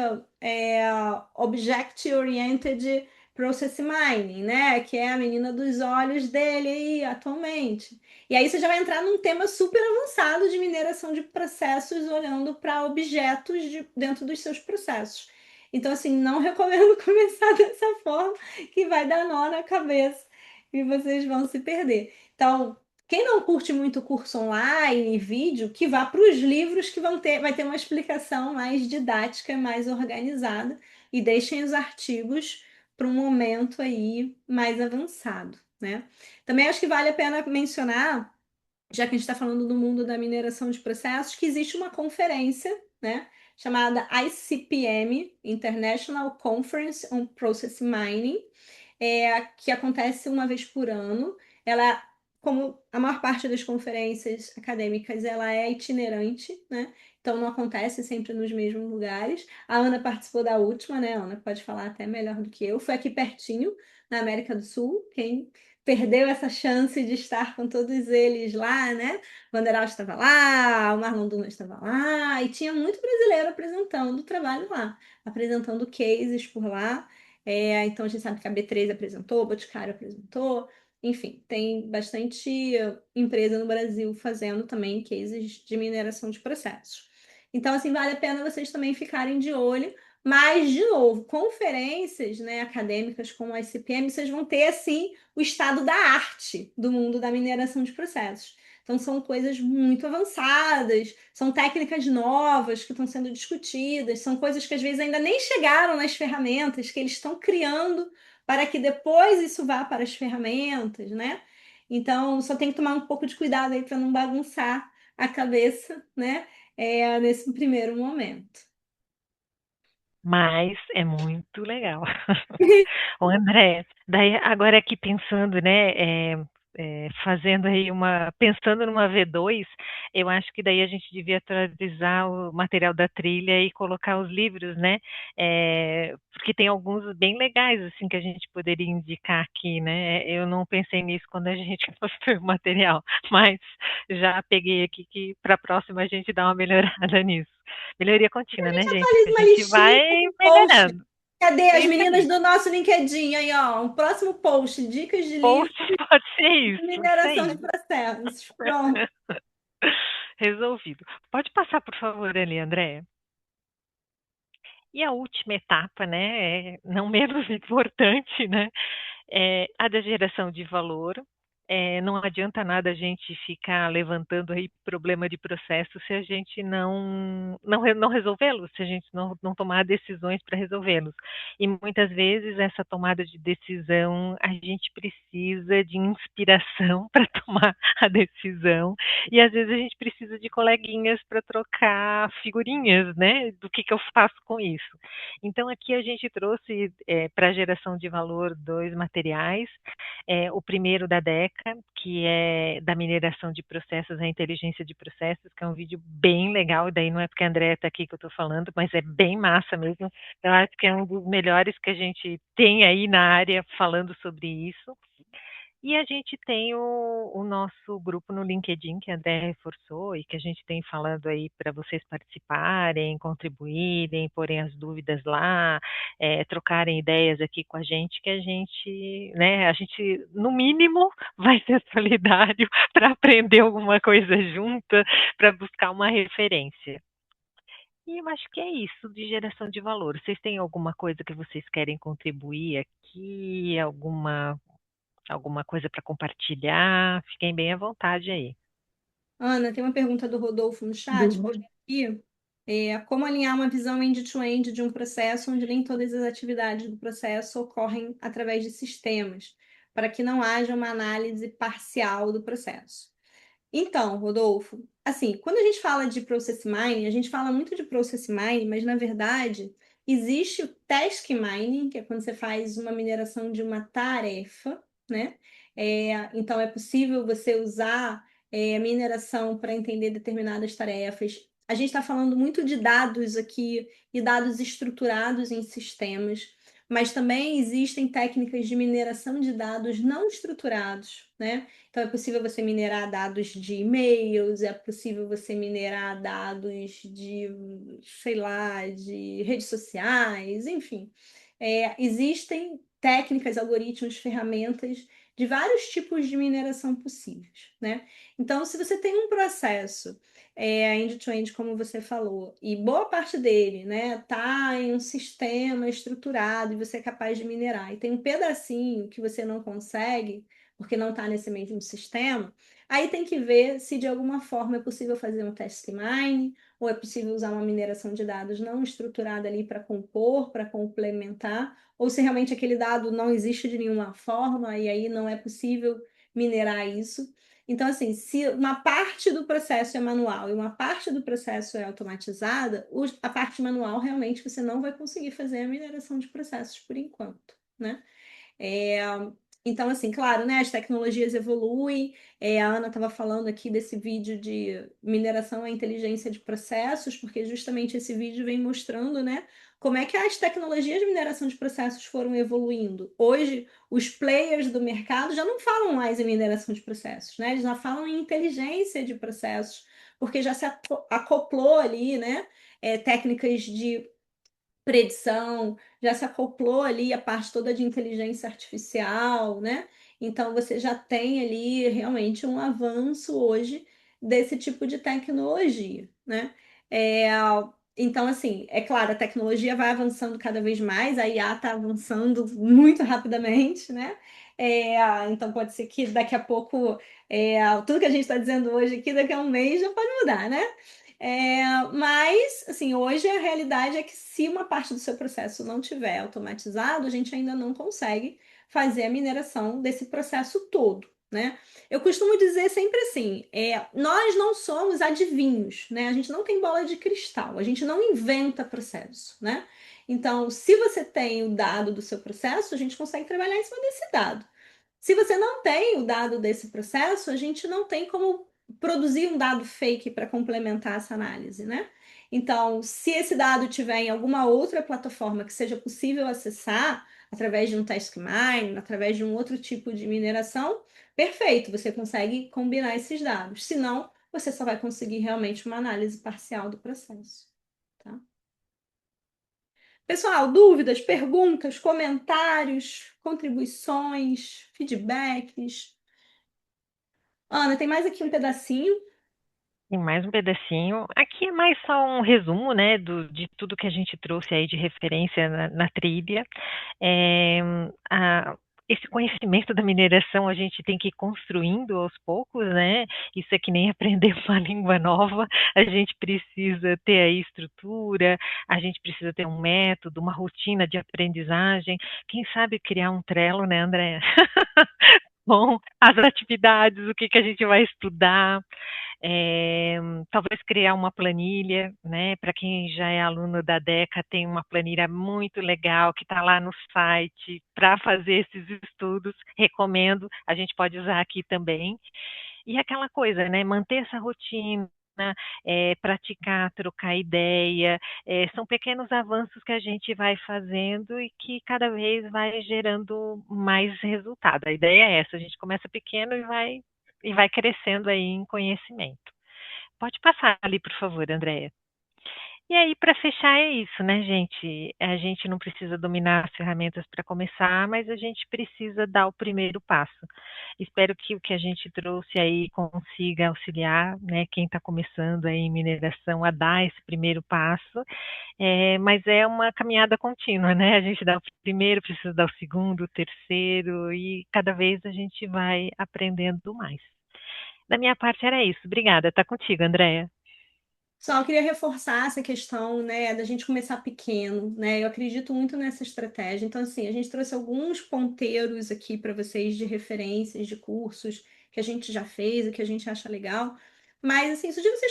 Object-Oriented Process Mining, né? Que é a menina dos olhos dele aí atualmente. E aí você já vai entrar num tema super avançado de mineração de processos, olhando para objetos dentro dos seus processos. Então, assim, não recomendo começar dessa forma, que vai dar nó na cabeça e vocês vão se perder. Então, quem não curte muito curso online, vídeo, que vá para os livros que vai ter uma explicação mais didática, mais organizada, e deixem os artigos para um momento aí mais avançado, né? Também acho que vale a pena mencionar, já que a gente está falando do mundo da mineração de processos, que existe uma conferência, né, chamada ICPM, International Conference on Process Mining, que acontece uma vez por ano. Ela, como a maior parte das conferências acadêmicas, ela é itinerante, né? Então não acontece sempre nos mesmos lugares. A Ana participou da última, né? A Ana pode falar até melhor do que eu. Foi aqui pertinho, na América do Sul. Quem perdeu essa chance de estar com todos eles lá, né? O Vanderal estava lá, o Marlon Dumas estava lá, e tinha muito brasileiro apresentando o trabalho lá, apresentando cases por lá. Então a gente sabe que a B3 apresentou, o Boticário apresentou, enfim, tem bastante empresa no Brasil fazendo também cases de mineração de processos. Então, assim, vale a pena vocês também ficarem de olho. Mas, de novo, conferências, né, acadêmicas como a ICPM, vocês vão ter, assim, o estado da arte do mundo da mineração de processos. Então, são coisas muito avançadas, são técnicas novas que estão sendo discutidas, são coisas que às vezes ainda nem chegaram nas ferramentas, que eles estão criando para que depois isso vá para as ferramentas, né? Então, só tem que tomar um pouco de cuidado aí para não bagunçar a cabeça, né? Nesse primeiro momento. Mas é muito legal. O André, daí agora aqui pensando, né, fazendo aí pensando numa V2, eu acho que daí a gente devia atualizar o material da trilha e colocar os livros, né, porque tem alguns bem legais, assim, que a gente poderia indicar aqui, né, eu não pensei nisso quando a gente postou o material, mas já peguei aqui que para a próxima a gente dá uma melhorada nisso. Melhoria contínua, né, gente? Atualiza A uma gente listinha vai com um post. melhorando. Cadê É as isso meninas aí. do nosso LinkedIn aí, ó? Um próximo post, dicas de livro Post pode ser de isso mineração de aí. processos. Pronto. Resolvido. Pode passar, por favor, ali, Andréia. E a última etapa, né, não menos importante, né, é a da geração de valor. Não adianta nada a gente ficar levantando aí problema de processo se a gente não resolvê-los, se a gente não tomar decisões para resolvê-los. E muitas vezes essa tomada de decisão, a gente precisa de inspiração para tomar a decisão, e às vezes a gente precisa de coleguinhas para trocar figurinhas, né, do que eu faço com isso. Então aqui a gente trouxe para a geração de valor 2 materiais, o primeiro da DECA, que é da mineração de processos, a inteligência de processos, que é um vídeo bem legal, e daí não é porque a Andréa está aqui que eu estou falando, mas é bem massa mesmo. Eu acho que é um dos melhores que a gente tem aí na área falando sobre isso. E a gente tem o nosso grupo no LinkedIn, que a André reforçou, e que a gente tem falando aí para vocês participarem, contribuírem, porem as dúvidas lá, trocarem ideias aqui com a gente, que a gente, no mínimo, vai ser solidário para aprender alguma coisa junta, para buscar uma referência. E eu acho que é isso de geração de valor. Vocês têm alguma coisa que vocês querem contribuir aqui? Alguma coisa para compartilhar? Fiquem bem à vontade aí. Ana, tem uma pergunta do Rodolfo no chat aqui. Como alinhar uma visão end-to-end de um processo onde nem todas as atividades do processo ocorrem através de sistemas, para que não haja uma análise parcial do processo? Então, Rodolfo, assim, quando a gente fala de Process Mining, a gente fala muito de Process Mining, mas na verdade existe o Task Mining, que é quando você faz uma mineração de uma tarefa, né? Então é possível você usar a mineração para entender determinadas tarefas. A gente está falando muito de dados aqui e dados estruturados em sistemas, mas também existem técnicas de mineração de dados não estruturados, né? Então, é possível você minerar dados de e-mails, é possível você minerar dados de, sei lá, de redes sociais, enfim. Existem técnicas, algoritmos, ferramentas de vários tipos de mineração possíveis, né? Então, se você tem um processo end-to-end, como você falou, e boa parte dele, né, tá em um sistema estruturado e você é capaz de minerar, e tem um pedacinho que você não consegue, porque não está nesse mesmo sistema, aí tem que ver se de alguma forma é possível fazer um test mine, ou é possível usar uma mineração de dados não estruturada ali para compor, para complementar, ou se realmente aquele dado não existe de nenhuma forma e aí não é possível minerar isso. Então, assim, se uma parte do processo é manual e uma parte do processo é automatizada, a parte manual realmente você não vai conseguir fazer a mineração de processos por enquanto, né? Então, assim, claro, né, as tecnologias evoluem. A Ana estava falando aqui desse vídeo de mineração à inteligência de processos, porque justamente esse vídeo vem mostrando, né, como é que as tecnologias de mineração de processos foram evoluindo. Hoje, os players do mercado já não falam mais em mineração de processos, né? Eles já falam em inteligência de processos, porque já se acoplou ali, né, técnicas de predição, já se acoplou ali a parte toda de inteligência artificial, né? Então você já tem ali realmente um avanço hoje desse tipo de tecnologia, né? É, então, assim, é claro, a tecnologia vai avançando cada vez mais, a IA está avançando muito rapidamente, né? Então pode ser que daqui a pouco tudo que a gente está dizendo hoje aqui, daqui a um mês já pode mudar, né? Mas, assim, hoje a realidade é que se uma parte do seu processo não tiver automatizado, a gente ainda não consegue fazer a mineração desse processo todo, né? Eu costumo dizer sempre assim, nós não somos adivinhos, né? A gente não tem bola de cristal, a gente não inventa processo, né? Então, se você tem o dado do seu processo, a gente consegue trabalhar em cima desse dado. Se você não tem o dado desse processo, a gente não tem como produzir um dado fake para complementar essa análise, né? Então, se esse dado tiver em alguma outra plataforma que seja possível acessar através de um task mine, através de um outro tipo de mineração, perfeito, você consegue combinar esses dados. Se não, você só vai conseguir realmente uma análise parcial do processo, tá? Pessoal, dúvidas, perguntas, comentários, contribuições, feedbacks? Ana, tem mais aqui um pedacinho. Tem mais um pedacinho. Aqui é mais só um resumo, né, de tudo que a gente trouxe aí de referência na trilha. Esse conhecimento da mineração a gente tem que ir construindo aos poucos, né? Isso é que nem aprender uma língua nova. A gente precisa ter aí estrutura, a gente precisa ter um método, uma rotina de aprendizagem. Quem sabe criar um Trello, né, André? Com as atividades, o que a gente vai estudar. Talvez criar uma planilha, né? Para quem já é aluno da DECA, tem uma planilha muito legal que está lá no site para fazer esses estudos. Recomendo, a gente pode usar aqui também. E aquela coisa, né? Manter essa rotina, praticar, trocar ideia, são pequenos avanços que a gente vai fazendo e que cada vez vai gerando mais resultado. A ideia é essa, a gente começa pequeno e vai crescendo aí em conhecimento. Pode passar ali, por favor, Andréia. E aí, para fechar, é isso, né, gente? A gente não precisa dominar as ferramentas para começar, mas a gente precisa dar o primeiro passo. Espero que o que a gente trouxe aí consiga auxiliar, né, quem está começando aí em mineração a dar esse primeiro passo, mas é uma caminhada contínua, né? A gente dá o primeiro, precisa dar o segundo, o terceiro, e cada vez a gente vai aprendendo mais. Da minha parte era isso. Obrigada. Tá contigo, Andréia. Só eu queria reforçar essa questão, né, da gente começar pequeno, né? Eu acredito muito nessa estratégia. Então, assim, a gente trouxe alguns ponteiros aqui para vocês de referências, de cursos que a gente já fez e que a gente acha legal. Mas, assim, sugiro você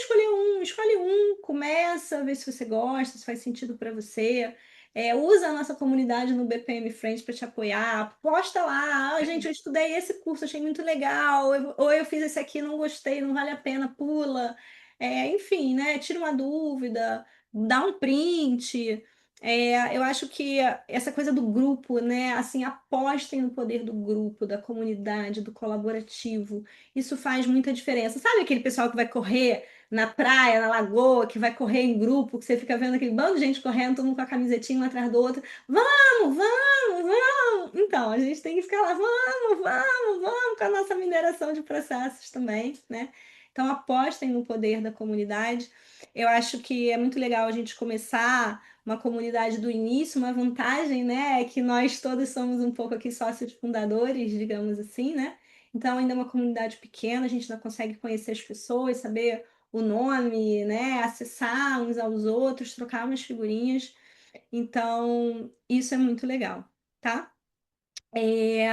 escolhe um, começa, vê se você gosta, se faz sentido para você. Usa a nossa comunidade no BPM Friends para te apoiar. Posta lá, gente, eu estudei esse curso, achei muito legal. Ou eu fiz esse aqui, não gostei, não vale a pena, pula. Enfim, né? Tira uma dúvida, dá um print. Eu acho que essa coisa do grupo, né? Assim, apostem no poder do grupo, da comunidade, do colaborativo. Isso faz muita diferença. Sabe aquele pessoal que vai correr na praia, na lagoa, que vai correr em grupo, que você fica vendo aquele bando de gente correndo, todo mundo com a camisetinha um atrás do outro. Vamos, vamos, vamos! Então, a gente tem que ficar lá, vamos, vamos, vamos, com a nossa mineração de processos também, né? Então, apostem no poder da comunidade. Eu acho que é muito legal a gente começar uma comunidade do início. Uma vantagem, né, é que nós todos somos um pouco aqui sócios fundadores, digamos assim, né? Então, ainda é uma comunidade pequena, a gente ainda consegue conhecer as pessoas, saber o nome, né, acessar uns aos outros, trocar umas figurinhas. Então, isso é muito legal, tá? É...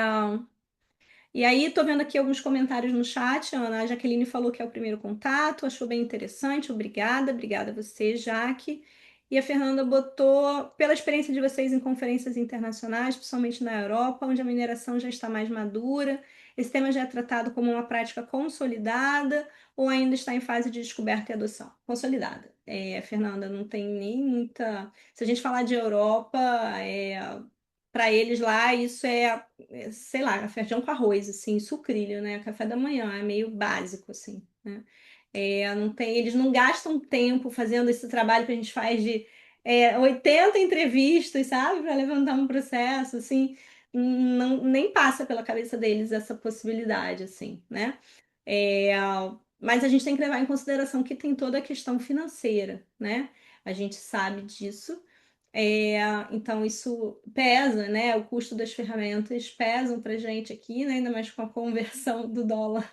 E aí, tô vendo aqui alguns comentários no chat. A Jaqueline falou que é o primeiro contato, achou bem interessante. Obrigada a você, Jaque. E a Fernanda botou, pela experiência de vocês em conferências internacionais, principalmente na Europa, onde a mineração já está mais madura, esse tema já é tratado como uma prática consolidada ou ainda está em fase de descoberta e adoção? Consolidada. Fernanda, não tem nem muita. Se a gente falar de Europa, para eles lá, isso sei lá, feijão com arroz, assim, sucrilho, né? Café da manhã, é meio básico, assim, né? Não tem, eles não gastam tempo fazendo esse trabalho que a gente faz de 80 entrevistas, sabe? Para levantar um processo, assim, não, nem passa pela cabeça deles essa possibilidade, assim, né? É, mas a gente tem que levar em consideração que tem toda a questão financeira, né? A gente sabe disso. Então isso pesa, né? O custo das ferramentas pesam para gente aqui, né? Ainda mais com a conversão do dólar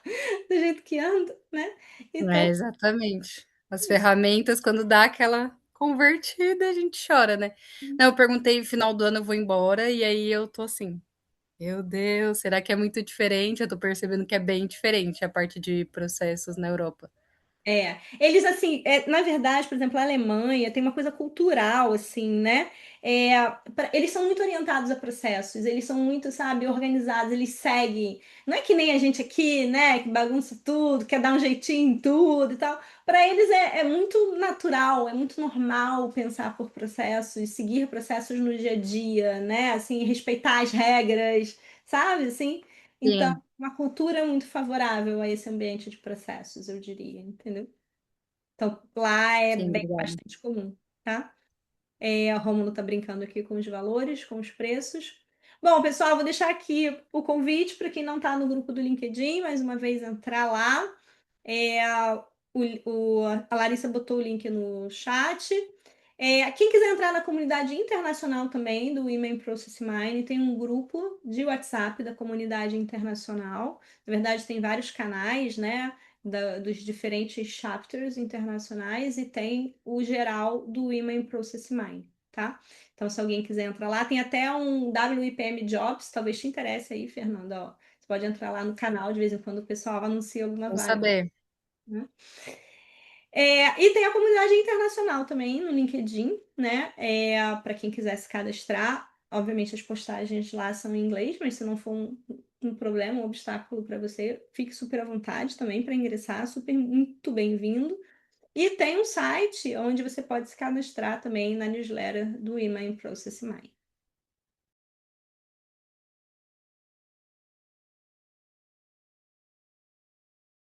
do jeito que anda, né? Então, Exatamente. As ferramentas, quando dá aquela convertida, a gente chora, né? Não, eu perguntei, final do ano eu vou embora, e aí eu tô assim, meu Deus, será que é muito diferente? Eu tô percebendo que é bem diferente a parte de processos na Europa. Eles assim, na verdade, por exemplo, a Alemanha tem uma coisa cultural, assim, né? Eles são muito orientados a processos, eles são muito, sabe, organizados, eles seguem. Não é que nem a gente aqui, né, que bagunça tudo, quer dar um jeitinho em tudo e tal. Para eles é muito natural, é muito normal pensar por processos, seguir processos no dia a dia, né? Assim, respeitar as regras, sabe? Assim, então, Sim, uma cultura muito favorável a esse ambiente de processos, eu diria, entendeu? Então, lá é sim, bem obrigada. bastante comum, tá? A Rômulo tá brincando aqui com os valores, com os preços. Bom, pessoal, vou deixar aqui o convite para quem não está no grupo do LinkedIn, mais uma vez entrar lá. A Larissa botou o link no chat. Quem quiser entrar na comunidade internacional também do Women Process Mine, tem um grupo de WhatsApp da comunidade internacional. Na verdade, tem vários canais, né, dos diferentes chapters internacionais e tem o geral do Women Process Mine, tá? Então, se alguém quiser entrar lá, tem até um WIPM Jobs, talvez te interesse aí, Fernanda, ó. Você pode entrar lá no canal, de vez em quando o pessoal anuncia alguma Vou vaga, saber. né? E tem a comunidade internacional também no LinkedIn, né? Para quem quiser se cadastrar. Obviamente as postagens lá são em inglês, mas se não for um problema, um obstáculo para você, fique super à vontade também para ingressar, super muito bem-vindo. E tem um site onde você pode se cadastrar também na newsletter do Imaging Process Mining.